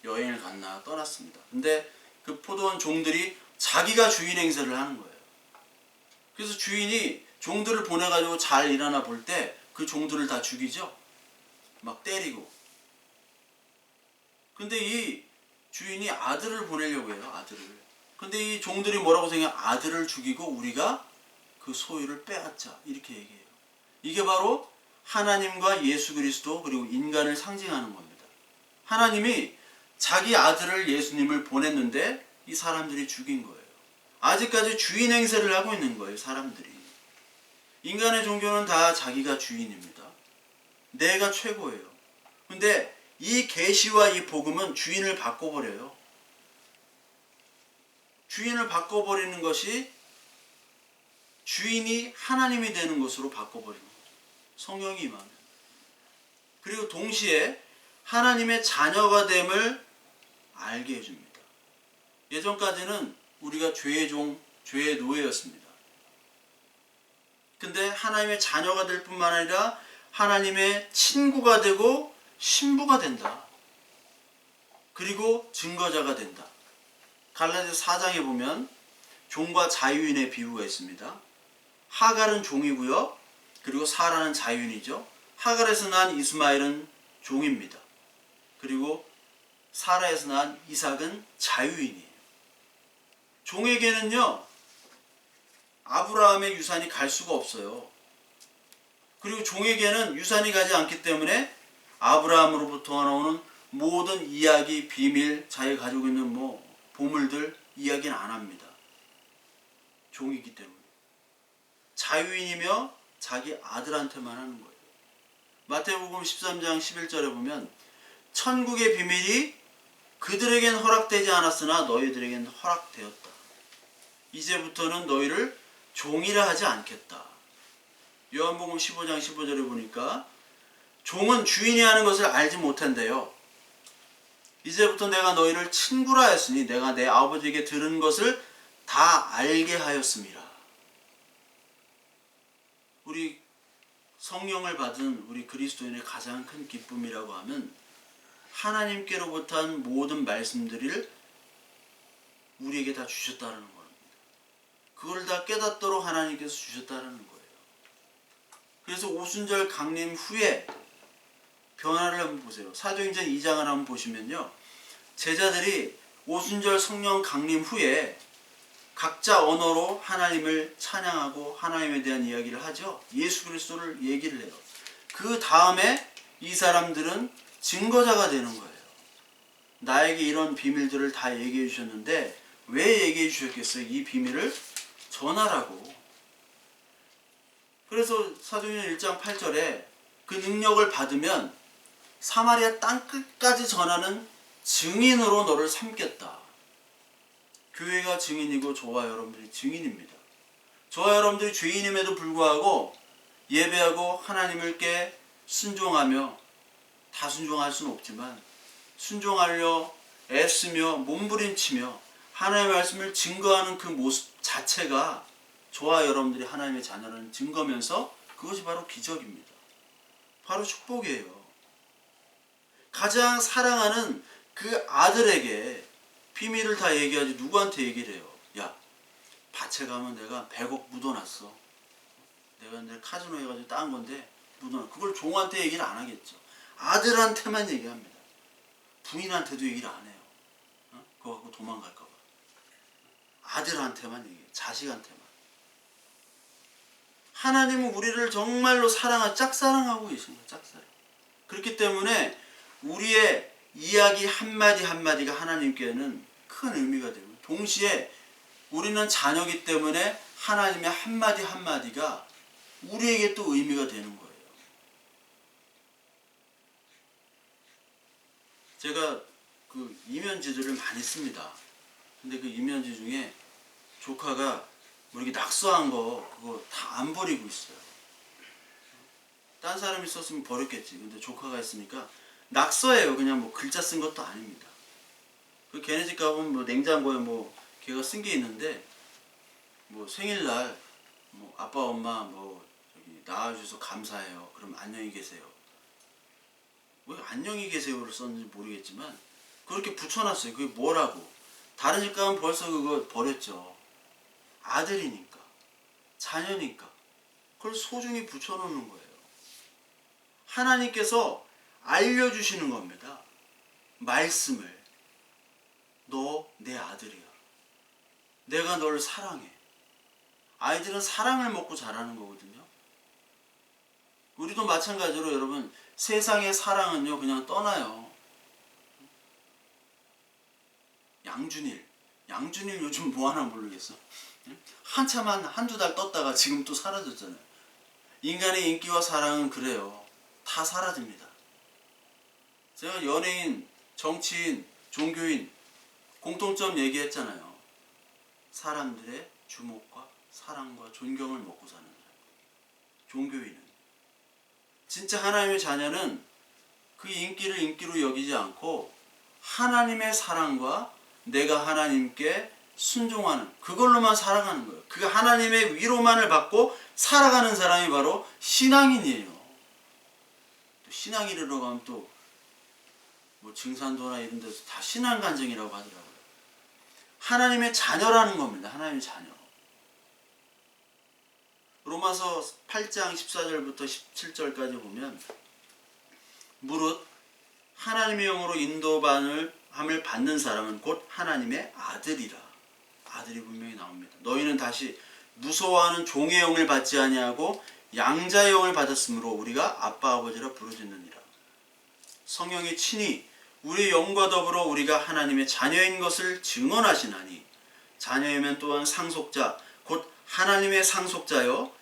여행을 갔나 떠났습니다. 근데 그 포도원 종들이 자기가 주인 행세를 하는 거예요. 그래서 주인이 종들을 보내가지고 잘 일하나 볼 때 그 종들을 다 죽이죠. 막 때리고. 근데 이 주인이 아들을 보내려고 해요. 아들을. 근데 이 종들이 뭐라고 생각해요? 아들을 죽이고 우리가 그 소유를 빼앗자, 이렇게 얘기해요. 이게 바로 하나님과 예수 그리스도 그리고 인간을 상징하는 겁니다. 하나님이 자기 아들을 예수님을 보냈는데 이 사람들이 죽인 거예요. 아직까지 주인 행세를 하고 있는 거예요. 사람들이. 인간의 종교는 다 자기가 주인입니다. 내가 최고예요. 근데 이 계시와 이 복음은 주인을 바꿔버려요. 주인을 바꿔버리는 것이 주인이 하나님이 되는 것으로 바꿔버리는 거죠. 성령이 임하면. 그리고 동시에 하나님의 자녀가 됨을 알게 해줍니다. 예전까지는 우리가 죄의 종, 죄의 노예였습니다. 근데 하나님의 자녀가 될 뿐만 아니라 하나님의 친구가 되고 신부가 된다. 그리고 증거자가 된다. 갈라디아서 4장에 보면 종과 자유인의 비유가 있습니다. 하갈은 종이고요. 그리고 사라는 자유인이죠. 하갈에서 난 이스마엘은 종입니다. 그리고 사라에서 난 이삭은 자유인이에요. 종에게는요, 아브라함의 유산이 갈 수가 없어요. 그리고 종에게는 유산이 가지 않기 때문에 아브라함으로부터 나오는 모든 이야기, 비밀, 자기가 가지고 있는 보물들 이야기는 안 합니다. 종이기 때문에. 자유인이며 자기 아들한테만 하는 거예요. 마태복음 13장 11절에 보면 천국의 비밀이 그들에겐 허락되지 않았으나 너희들에겐 허락되었다. 이제부터는 너희를 종이라 하지 않겠다. 요한복음 15장 15절에 보니까 종은 주인이 하는 것을 알지 못한대요. 이제부터 내가 너희를 친구라 하였으니 내가 내 아버지에게 들은 것을 다 알게 하였음이라. 우리 성령을 받은 우리 그리스도인의 가장 큰 기쁨이라고 하면 하나님께로부터 한 모든 말씀들을 우리에게 다 주셨다는 겁니다. 그걸 다 깨닫도록 하나님께서 주셨다는 거예요. 그래서 오순절 강림 후에 변화를 한번 보세요. 사도행전 2장을 한번 보시면요. 제자들이 오순절 성령 강림 후에 각자 언어로 하나님을 찬양하고 하나님에 대한 이야기를 하죠. 예수 그리스도를 얘기를 해요. 그 다음에 이 사람들은 증거자가 되는 거예요. 나에게 이런 비밀들을 다 얘기해 주셨는데 왜 얘기해 주셨겠어요? 이 비밀을 전하라고. 그래서 사도행전 1장 8절에 그 능력을 받으면 사마리아 땅끝까지 전하는 증인으로 너를 삼겠다. 교회가 증인이고 저와 여러분들이 증인입니다. 저와 여러분들이 죄인임에도 불구하고 예배하고 하나님께 순종하며, 다 순종할 수는 없지만 순종하려 애쓰며 몸부림치며 하나님의 말씀을 증거하는 그 모습 자체가 저와 여러분들이 하나님의 자녀라는 증거면서 그것이 바로 기적입니다. 바로 축복이에요. 가장 사랑하는 그 아들에게 비밀을 다 얘기하지 누구한테 얘기를 해요? 야, 밭에 가면 내가 100억 묻어놨어. 내가 내 카지노 해가지고 딴 건데 묻어놨어. 그걸 종한테 얘기를 안 하겠죠. 아들한테만 얘기합니다. 부인한테도 얘기를 안 해요. 그거 갖고 도망갈까봐. 아들한테만 얘기해요. 자식한테만. 하나님은 우리를 정말로 짝사랑하고 계신 거예요. 짝사랑. 그렇기 때문에 우리의 이야기 한마디 한마디가 하나님께는 큰 의미가 되고, 동시에 우리는 자녀이기 때문에 하나님의 한마디 한마디가 우리에게 또 의미가 되는 거예요. 제가 그 이면지들을 많이 씁니다. 근데 그 이면지 중에 조카가 뭐 이렇게 낙서한 거 그거 다 안 버리고 있어요. 딴 사람이 썼으면 버렸겠지. 근데 조카가 있으니까 낙서예요. 그냥 뭐 글자 쓴 것도 아닙니다. 그 걔네 집 가보면 뭐 냉장고에 뭐 걔가 쓴 게 있는데 뭐 생일날 뭐 아빠 엄마 뭐 저기 낳아주셔서 감사해요. 그럼 안녕히 계세요. 왜 안녕히 계세요를 썼는지 모르겠지만 그렇게 붙여놨어요. 그게 뭐라고. 다른 집 가면 벌써 그거 버렸죠. 아들이니까, 자녀니까 그걸 소중히 붙여놓는 거예요. 하나님께서 알려주시는 겁니다. 말씀을. 너 내 아들이야. 내가 너를 사랑해. 아이들은 사랑을 먹고 자라는 거거든요. 우리도 마찬가지로 여러분, 세상의 사랑은요 그냥 떠나요. 양준일 요즘 뭐 하나 모르겠어. 한참 한두 달 떴다가 지금 또 사라졌잖아요. 인간의 인기와 사랑은 그래요. 다 사라집니다. 제가 연예인, 정치인, 종교인 공통점 얘기했잖아요. 사람들의 주목과 사랑과 존경을 먹고 사는 사람. 종교인은. 진짜 하나님의 자녀는 그 인기를 인기로 여기지 않고 하나님의 사랑과 내가 하나님께 순종하는 그걸로만 살아가는 거예요. 그 하나님의 위로만을 받고 살아가는 사람이 바로 신앙인이에요. 또 신앙 이르러 가면 또 뭐 증산도나 이런 데서 다 신앙 간증이라고 하더라고요. 하나님의 자녀라는 겁니다. 하나님의 자녀. 로마서 8장 14절부터 17절까지 보면 무릇 하나님의 영으로 인도함을 받는 사람은 곧 하나님의 아들이라. 아들이 분명히 나옵니다. 너희는 다시 무서워하는 종의 영을 받지 아니하고 양자의 영을 받았으므로 우리가 아빠 아버지라 부르짖느니라. 성령이 친히 우리 영과 더불어 우리가 하나님의 자녀인 것을 증언하시나니 자녀이면 또한 상속자 곧 하나님의 상속자요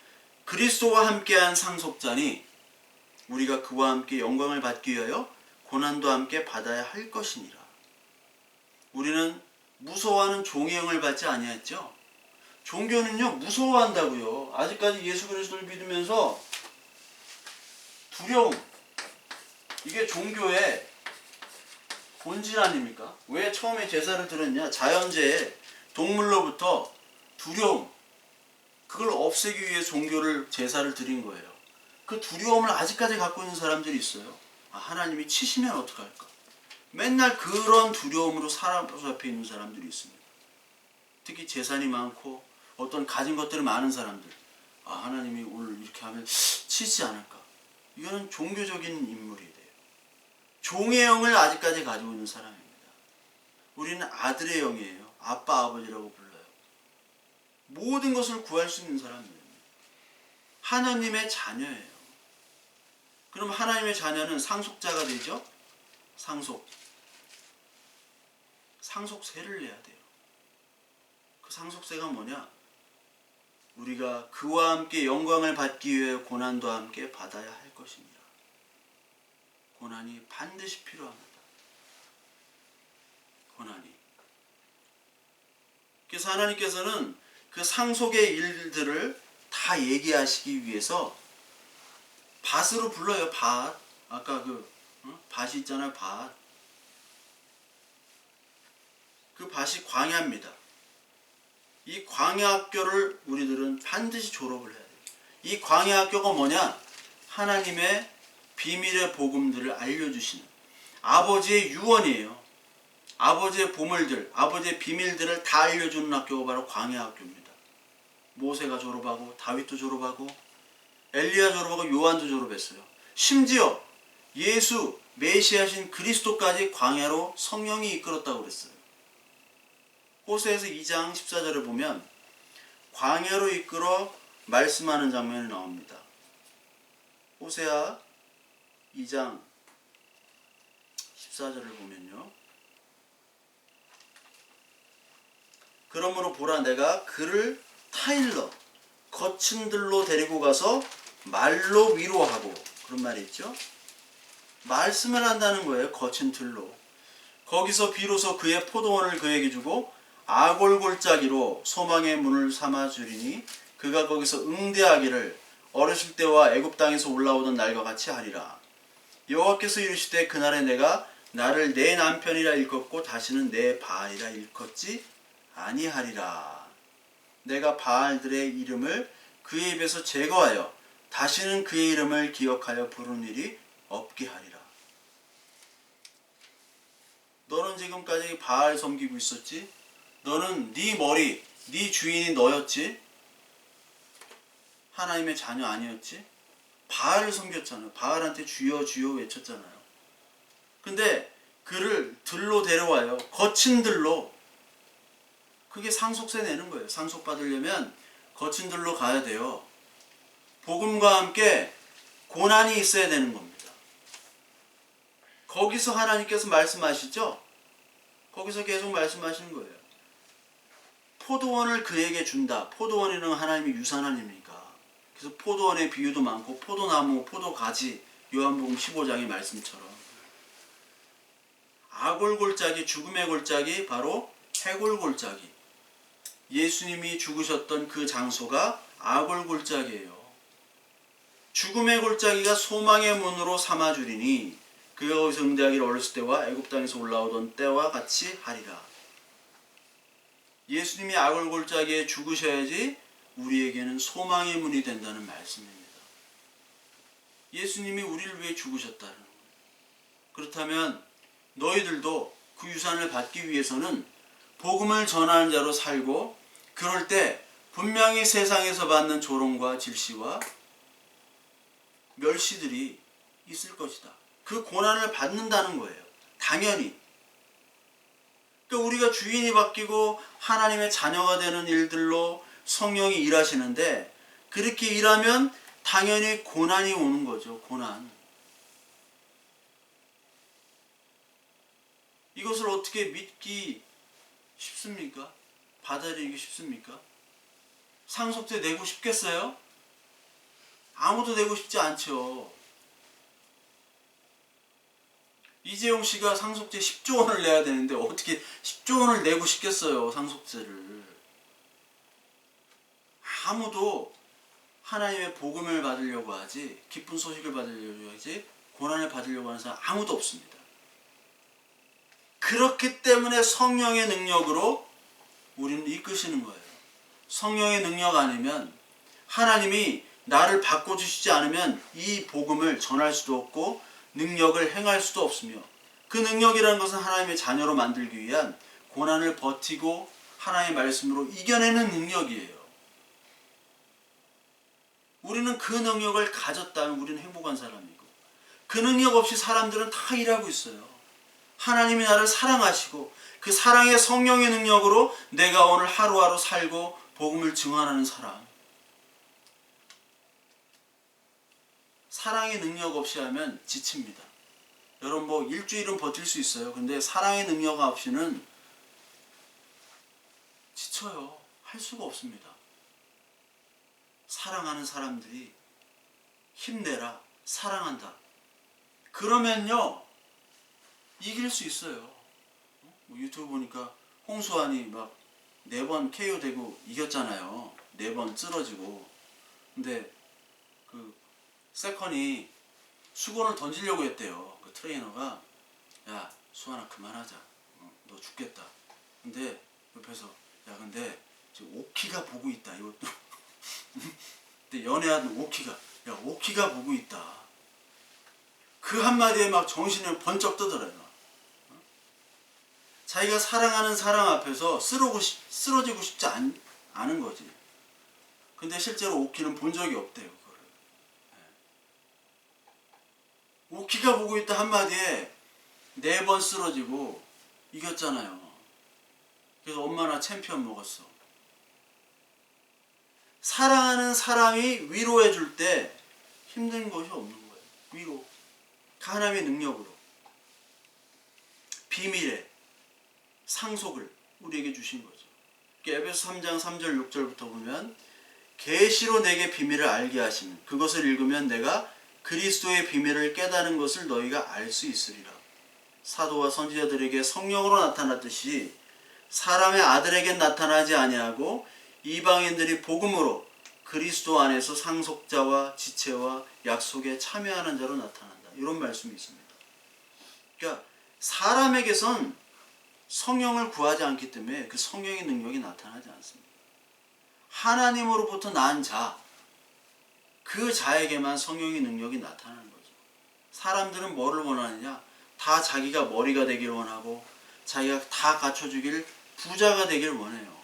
그리스도와 함께한 상속자니 우리가 그와 함께 영광을 받기 위하여 고난도 함께 받아야 할 것이니라. 우리는 무서워하는 종의 영을 받지 아니했죠. 종교는요 무서워한다고요. 아직까지 예수 그리스도를 믿으면서 두려움, 이게 종교의 본질 아닙니까? 왜 처음에 제사를 드렸냐? 자연재해, 동물로부터 두려움, 그걸 없애기 위해 종교를 제사를 드린 거예요. 그 두려움을 아직까지 갖고 있는 사람들이 있어요. 하나님이 치시면 어떡할까? 맨날 그런 두려움으로 사로잡혀 있는 사람들이 있습니다. 특히 재산이 많고 어떤 가진 것들이 많은 사람들, 하나님이 오늘 이렇게 하면 치지 않을까? 이거는 종교적인 인물이 돼요. 종의 영을 아직까지 가지고 있는 사람입니다. 우리는 아들의 영이에요. 아빠, 아버지라고 불러요. 모든 것을 구할 수 있는 사람들입니다. 하나님의 자녀예요. 그럼 하나님의 자녀는 상속자가 되죠? 상속세를 내야 돼요. 그 상속세가 뭐냐? 우리가 그와 함께 영광을 받기 위해 고난도 함께 받아야 할 것입니다. 고난이 반드시 필요합니다. 고난이. 그래서 하나님께서는 그 상속의 일들을 다 얘기하시기 위해서 밭으로 불러요. 밭. 아까 밭이 있잖아요. 밭. 그 밭이 광야입니다. 이 광야학교를 우리들은 반드시 졸업을 해야 돼요. 이 광야학교가 뭐냐? 하나님의 비밀의 복음들을 알려주시는 아버지의 유언이에요. 아버지의 보물들, 아버지의 비밀들을 다 알려주는 학교가 바로 광야학교입니다. 모세가 졸업하고 다윗도 졸업하고 엘리야 졸업하고 요한도 졸업했어요. 심지어 예수 메시아신 그리스도까지 광야로 성령이 이끌었다고 그랬어요. 호세에서 2장 14절을 보면 광야로 이끌어 말씀하는 장면이 나옵니다. 호세아 2장 14절을 보면요. 그러므로 보라 내가 그를 타일러 거친 들로 데리고 가서 말로 위로하고, 그런 말이 있죠. 말씀을 한다는 거예요. 거친 들로. 거기서 비로소 그의 포도원을 그에게 주고 아골골짜기로 소망의 문을 삼아 주리니 그가 거기서 응대하기를 어렸을 때와 애굽 땅에서 올라오던 날과 같이 하리라. 여호와께서 이르시되 그날에 내가 나를 내 남편이라 일컫고 다시는 내 바알이라 일컫지 아니하리라. 내가 바알들의 이름을 그의 입에서 제거하여 다시는 그의 이름을 기억하여 부르는 일이 없게 하리라. 너는 지금까지 바알 섬기고 있었지? 너는 네 머리, 네 주인이 너였지? 하나님의 자녀 아니었지? 바알을 섬겼잖아요. 바알한테 주여 주여 외쳤잖아요. 근데 그를 들로 데려와요. 거친 들로. 그게 상속세 내는 거예요. 상속받으려면 거친 들로 가야 돼요. 복음과 함께 고난이 있어야 되는 겁니다. 거기서 하나님께서 말씀하시죠? 거기서 계속 말씀하시는 거예요. 포도원을 그에게 준다. 포도원에는 하나님의 유산 아닙니까? 그래서 포도원의 비유도 많고 포도나무, 포도가지, 요한복음 15장의 말씀처럼 아골골짜기, 죽음의 골짜기, 바로 해골골짜기. 예수님이 죽으셨던 그 장소가 아골골짜기예요. 죽음의 골짜기가 소망의 문으로 삼아주리니 그가 거기서 응대하기를 어렸을 때와 애굽 땅에서 올라오던 때와 같이 하리라. 예수님이 아골골짜기에 죽으셔야지 우리에게는 소망의 문이 된다는 말씀입니다. 예수님이 우리를 위해 죽으셨다는 거예요. 그렇다면 너희들도 그 유산을 받기 위해서는 복음을 전하는 자로 살고, 그럴 때 분명히 세상에서 받는 조롱과 질시와 멸시들이 있을 것이다. 그 고난을 받는다는 거예요. 당연히. 그러니까 우리가 주인이 바뀌고 하나님의 자녀가 되는 일들로 성령이 일하시는데, 그렇게 일하면 당연히 고난이 오는 거죠. 고난. 이것을 어떻게 믿기 쉽습니까? 받아들이기 쉽습니까? 상속세 내고 싶겠어요? 아무도 내고 싶지 않죠. 이재용 씨가 상속세 10조 원을 내야 되는데 어떻게 10조 원을 내고 싶겠어요, 상속세를. 아무도 하나님의 복음을 받으려고 하지, 기쁜 소식을 받으려고 하지, 고난을 받으려고 하는 사람 아무도 없습니다. 그렇기 때문에 성령의 능력으로 우리는 이끄시는 거예요. 성령의 능력 아니면, 하나님이 나를 바꿔주시지 않으면 이 복음을 전할 수도 없고 능력을 행할 수도 없으며, 그 능력이라는 것은 하나님의 자녀로 만들기 위한 고난을 버티고 하나님의 말씀으로 이겨내는 능력이에요. 우리는 그 능력을 가졌다면 우리는 행복한 사람이고, 그 능력 없이 사람들은 다 일하고 있어요. 하나님이 나를 사랑하시고 그 사랑의 성령의 능력으로 내가 오늘 하루하루 살고 복음을 증언하는 사람. 사랑의 능력 없이 하면 지칩니다. 여러분 뭐 일주일은 버틸 수 있어요. 근데 사랑의 능력 없이는 지쳐요. 할 수가 없습니다. 사랑하는 사람들이 힘내라, 사랑한다. 그러면요 이길 수 있어요. 유튜브 보니까 홍수환이 막 4번 KO 되고 이겼잖아요. 4번 쓰러지고. 근데 그 세컨이 수건을 던지려고 했대요. 그 트레이너가 야 수환아 그만하자. 너 죽겠다. 근데 옆에서 야 근데 지금 오키가 보고 있다. 이것도 근데 연애하는 오키가 야 오키가 보고 있다. 그 한마디에 막 정신을 번쩍 뜨더래요. 자기가 사랑하는 사람 앞에서 쓰러지고 싶지 않은 거지. 근데 실제로 오키는 본 적이 없대요. 그거를. 오키가 보고 있다 한마디에 4번 쓰러지고 이겼잖아요. 그래서 엄마나 챔피언 먹었어. 사랑하는 사람이 위로해 줄 때 힘든 것이 없는 거예요. 위로. 하나님의 능력으로. 비밀의 상속을 우리에게 주신 거죠. 에베소 3장 3절 6절부터 보면 계시로 내게 비밀을 알게 하시는, 그것을 읽으면 내가 그리스도의 비밀을 깨달은 것을 너희가 알 수 있으리라. 사도와 선지자들에게 성령으로 나타났듯이 사람의 아들에겐 나타나지 아니하고 이방인들이 복음으로 그리스도 안에서 상속자와 지체와 약속에 참여하는 자로 나타난다. 이런 말씀이 있습니다. 그러니까 사람에게선 성령을 구하지 않기 때문에 그 성령의 능력이 나타나지 않습니다. 하나님으로부터 난 자, 그 자에게만 성령의 능력이 나타나는 거죠. 사람들은 뭐를 원하느냐? 다 자기가 머리가 되길 원하고 자기가 다 갖춰주길, 부자가 되길 원해요.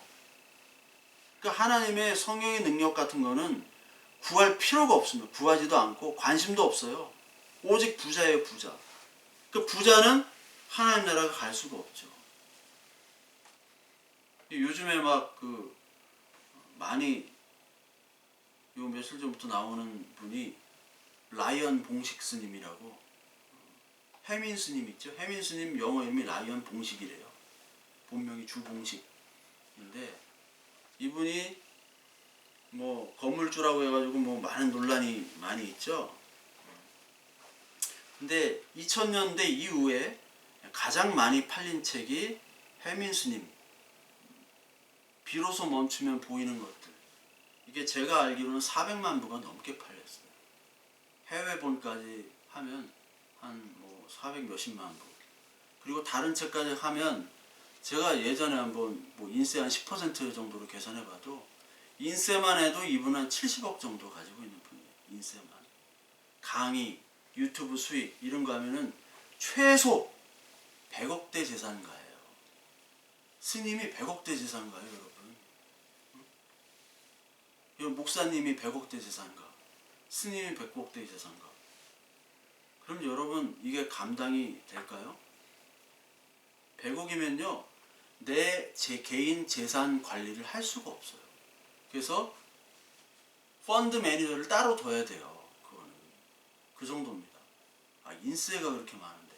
그러니까 하나님의 성령의 능력 같은 거는 구할 필요가 없습니다. 구하지도 않고 관심도 없어요. 오직 부자예요, 부자. 그 부자는 하나님 나라가 갈 수가 없죠. 요즘에 막 많이 요 며칠 전부터 나오는 분이 라이언 봉식 스님이라고, 해민 스님 있죠? 해민 스님 영어 이름이 라이언 봉식이래요. 본명이 주봉식인데 이분이 뭐 건물주라고 해가지고 뭐 많은 논란이 많이 있죠. 근데 2000년대 이후에 가장 많이 팔린 책이 해민 스님 비로소 멈추면 보이는 것들. 이게 제가 알기로는 400만 부가 넘게 팔렸어요. 해외본까지 하면 한 뭐 400 몇십만 부. 그리고 다른 책까지 하면 제가 예전에 한번 뭐 인세 한 10% 정도로 계산해봐도 인세만 해도 이분은 한 70억 정도 가지고 있는 분이에요. 인세만. 강의, 유튜브 수익 이런 거 하면은 최소 100억대 재산가예요. 스님이 100억대 재산가예요, 여러분. 목사님이 100억대 재산가, 스님이 100억대 재산가. 그럼 여러분 이게 감당이 될까요? 100억이면요 제 개인 재산 관리를 할 수가 없어요. 그래서 펀드 매니저를 따로 둬야 돼요. 그거는 그 정도입니다. 인세가 그렇게 많은데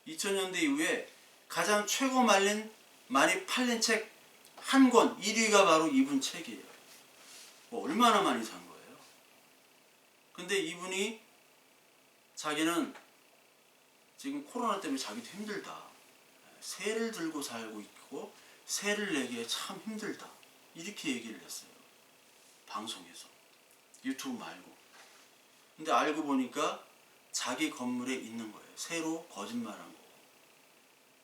2000년대 이후에 가장 최고 많이 팔린 책 한 권 1위가 바로 이분 책이에요. 얼마나 많이 산 거예요. 근데 이분이 자기는 지금 코로나 때문에 자기도 힘들다. 세를 들고 살고 있고 세를 내기에 참 힘들다. 이렇게 얘기를 했어요. 방송에서. 유튜브 말고. 근데 알고 보니까 자기 건물에 있는 거예요. 새로 거짓말한 거.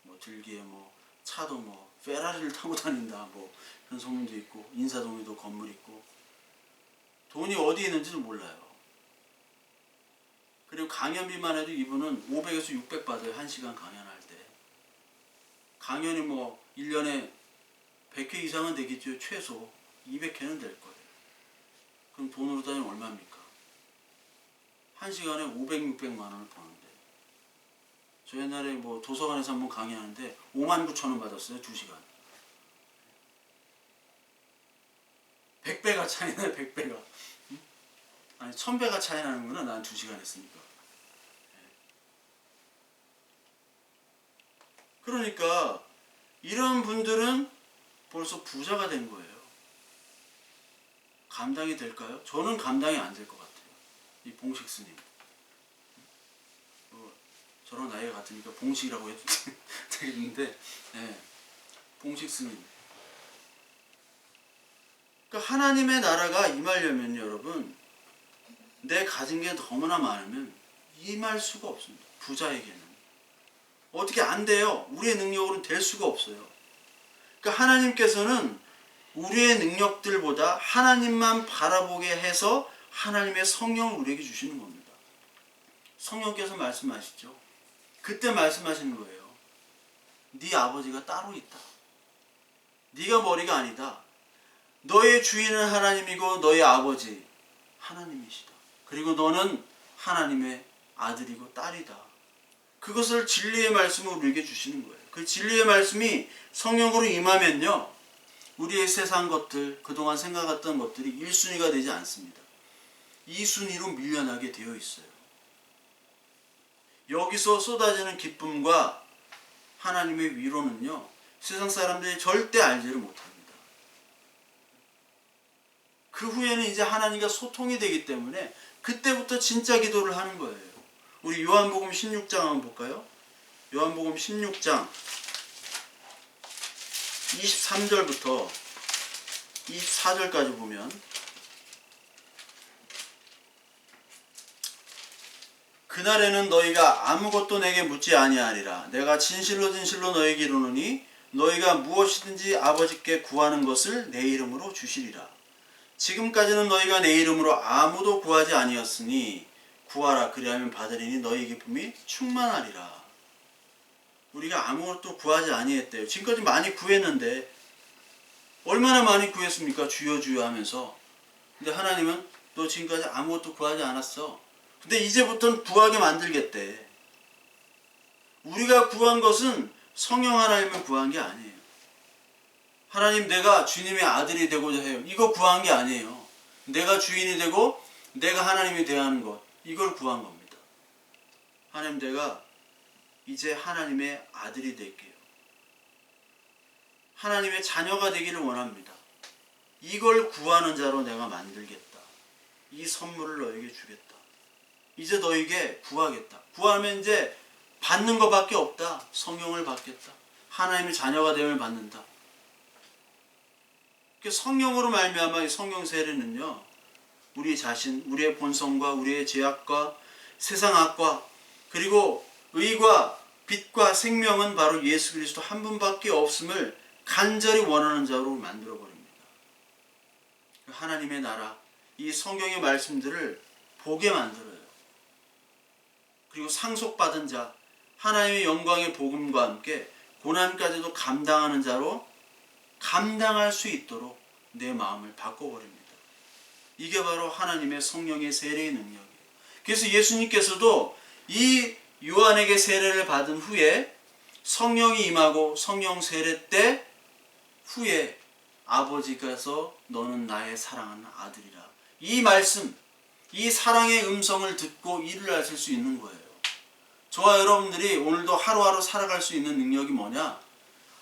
뭐 들기에 뭐 차도 뭐 페라리를 타고 다닌다. 뭐 그런 소문도 있고 인사동에도 건물 있고 돈이 어디 있는지도 몰라요. 그리고 강연비만 해도 이분은 500에서 600 받아요. 1시간 강연할 때. 강연이 뭐 1년에 100회 이상은 되겠죠. 최소 200회는 될 거예요. 그럼 돈으로 따지면 얼마입니까? 1시간에 500, 600만 원을 버는데 저 옛날에 뭐 도서관에서 한번 강의하는데 59,000원 받았어요. 2시간. 100배가 차이 나요. 100배가. 아니 1000배가 차이 나는구나. 난 2시간 했으니까. 그러니까 이런 분들은 벌써 부자가 된 거예요. 감당이 될까요? 저는 감당이 안 될 것 같아요. 이 봉식 스님. 저랑 나이가 같으니까 봉식이라고 해도 되겠는데, 네. 봉식 스님. 그러니까 하나님의 나라가 임하려면 여러분, 내 가진 게 너무나 많으면 임할 수가 없습니다. 부자에게는. 어떻게 안 돼요? 우리의 능력으로는 될 수가 없어요. 그러니까 하나님께서는 우리의 능력들보다 하나님만 바라보게 해서 하나님의 성령을 우리에게 주시는 겁니다. 성령께서 말씀하시죠. 그때 말씀하시는 거예요. 네 아버지가 따로 있다. 네가 머리가 아니다. 너의 주인은 하나님이고 너의 아버지 하나님이시다. 그리고 너는 하나님의 아들이고 딸이다. 그것을 진리의 말씀을 우리에게 주시는 거예요. 그 진리의 말씀이 성령으로 임하면요. 우리의 세상 것들, 그동안 생각했던 것들이 1순위가 되지 않습니다. 2순위로 밀려나게 되어 있어요. 여기서 쏟아지는 기쁨과 하나님의 위로는요. 세상 사람들이 절대 알지를 못합니다. 그 후에는 이제 하나님과 소통이 되기 때문에 그때부터 진짜 기도를 하는 거예요. 우리 요한복음 16장 한번 볼까요? 요한복음 16장 23절부터 24절까지 보면 그날에는 너희가 아무것도 내게 묻지 아니하리라. 내가 진실로 진실로 너희에게 이르노니 너희가 무엇이든지 아버지께 구하는 것을 내 이름으로 주시리라. 지금까지는 너희가 내 이름으로 아무도 구하지 아니었으니 구하라 그리하면 받으리니 너희 기쁨이 충만하리라. 우리가 아무것도 구하지 아니했대요. 지금까지 많이 구했는데 얼마나 많이 구했습니까? 주여 주여 하면서. 근데 하나님은 너 지금까지 아무것도 구하지 않았어. 근데 이제부터는 구하게 만들겠대. 우리가 구한 것은 성령 하나님을 구한 게 아니에요. 하나님 내가 주님의 아들이 되고자 해요. 이거 구한 게 아니에요. 내가 주인이 되고 내가 하나님이 되어야 하는 것. 이걸 구한 겁니다. 하나님 내가 이제 하나님의 아들이 될게요. 하나님의 자녀가 되기를 원합니다. 이걸 구하는 자로 내가 만들겠다. 이 선물을 너에게 주겠다. 이제 너에게 구하겠다. 구하면 이제 받는 것밖에 없다. 성령을 받겠다. 하나님의 자녀가 되면 받는다. 성령으로 말미암아 이 성령 세례는요. 우리 자신, 우리의 본성과 우리의 죄악과 세상 악과 그리고 의와 빛과 생명은 바로 예수 그리스도 한 분밖에 없음을 간절히 원하는 자로 만들어버립니다. 하나님의 나라, 이 성경의 말씀들을 보게 만들어요. 그리고 상속받은 자, 하나님의 영광의 복음과 함께 고난까지도 감당하는 자로 감당할 수 있도록 내 마음을 바꿔버립니다. 이게 바로 하나님의 성령의 세례의 능력이에요. 그래서 예수님께서도 이 요한에게 세례를 받은 후에 성령이 임하고 성령 세례 때 후에 아버지께서 너는 나의 사랑하는 아들이라. 이 말씀, 이 사랑의 음성을 듣고 이를 하실 수 있는 거예요. 저와 여러분들이 오늘도 하루하루 살아갈 수 있는 능력이 뭐냐?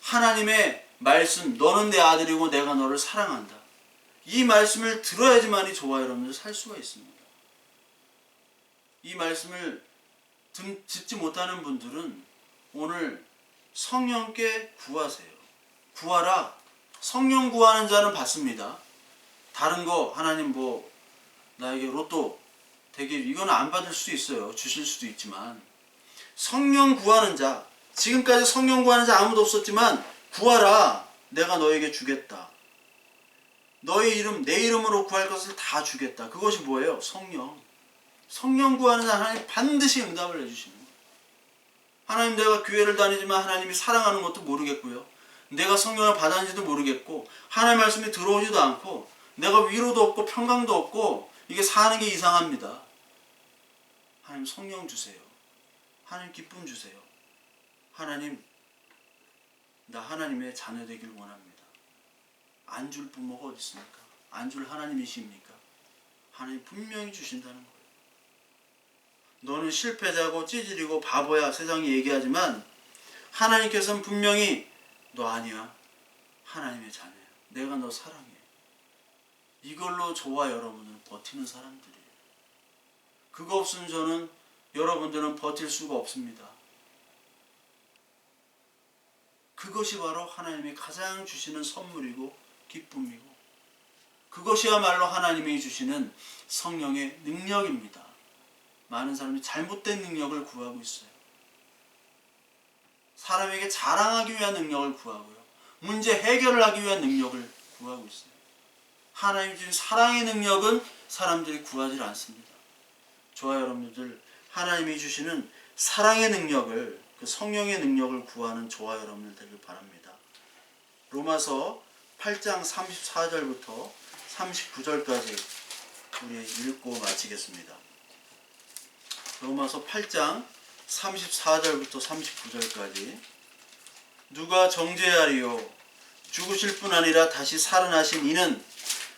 하나님의 말씀, 너는 내 아들이고 내가 너를 사랑한다. 이 말씀을 들어야지만이 저와 여러분들 살 수가 있습니다. 이 말씀을 듣지 못하는 분들은 오늘 성령께 구하세요. 구하라. 성령 구하는 자는 받습니다. 다른 거 하나님 뭐 나에게 로또 되게 이거는 안 받을 수 있어요. 주실 수도 있지만 성령 구하는 자, 지금까지 성령 구하는 자 아무도 없었지만 구하라. 내가 너에게 주겠다. 너의 이름, 내 이름으로 구할 것을 다 주겠다. 그것이 뭐예요? 성령. 성령 구하는 자 하나님 반드시 응답을 해주시는 거예요. 하나님, 내가 교회를 다니지만 하나님이 사랑하는 것도 모르겠고요. 내가 성령을 받았는지도 모르겠고 하나님 말씀이 들어오지도 않고 내가 위로도 없고 평강도 없고 이게 사는 게 이상합니다. 하나님 성령 주세요. 하나님 기쁨 주세요. 하나님, 나 하나님의 자녀 되길 원합니다. 안 줄 부모가 어디 있습니까? 안 줄 하나님이십니까? 하나님 분명히 주신다는 거예요. 너는 실패자고 찌질이고 바보야 세상이 얘기하지만 하나님께서는 분명히 너 아니야. 하나님의 자녀야. 내가 너 사랑해. 이걸로 저와 여러분은 버티는 사람들이에요. 그거 없으면 저는 여러분들은 버틸 수가 없습니다. 그것이 바로 하나님이 가장 주시는 선물이고 기쁨이고 그것이야말로 하나님이 주시는 성령의 능력입니다. 많은 사람이 잘못된 능력을 구하고 있어요. 사람에게 자랑하기 위한 능력을 구하고요. 문제 해결을 하기 위한 능력을 구하고 있어요. 하나님이 주신 사랑의 능력은 사람들이 구하지 않습니다. 저와 여러분들 하나님이 주시는 사랑의 능력을, 그 성령의 능력을 구하는 저와 여러분들 되길 바랍니다. 로마서 8장 34절부터 39절까지 우리 읽고 마치겠습니다. 로마서 8장 34절부터 39절까지 누가 정죄하리요? 죽으실 뿐 아니라 다시 살아나신 이는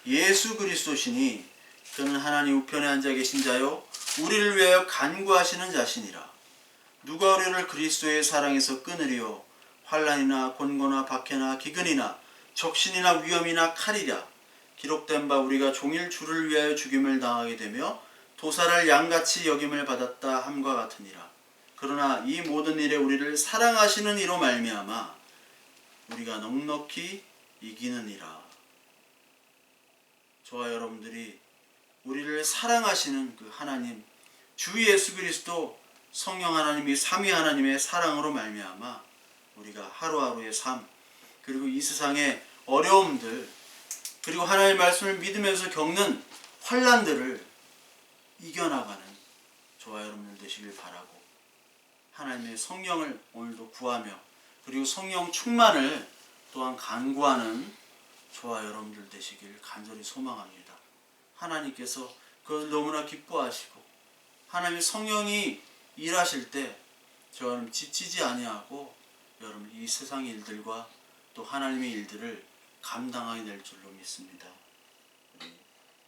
예수 그리스도시니 그는 하나님 우편에 앉아 계신 자요 우리를 위하여 간구하시는 자시니라. 누가 우리를 그리스도의 사랑에서 끊으리요? 환난이나 곤고나 박해나 기근이나 적신이나 위험이나 칼이랴. 기록된 바 우리가 종일 주를 위하여 죽임을 당하게 되며 도살할 양같이 여김을 받았다 함과 같으니라. 그러나 이 모든 일에 우리를 사랑하시는 이로 말미암아 우리가 넉넉히 이기느니라. 저와 여러분들이 우리를 사랑하시는 그 하나님, 주 예수 그리스도 성령 하나님이 삼위 하나님의 사랑으로 말미암아 우리가 하루하루의 삶, 그리고 이 세상의 어려움들, 그리고 하나님의 말씀을 믿으면서 겪는 환난들을 이겨나가는 저와 여러분들 되시길 바라고, 하나님의 성령을 오늘도 구하며 그리고 성령 충만을 또한 간구하는 저와 여러분들 되시길 간절히 소망합니다. 하나님께서 그것을 너무나 기뻐하시고 하나님의 성령이 일하실 때 저는 지치지 아니하고 여러분 이 세상의 일들과 또 하나님의 일들을 감당하게 될 줄로 믿습니다.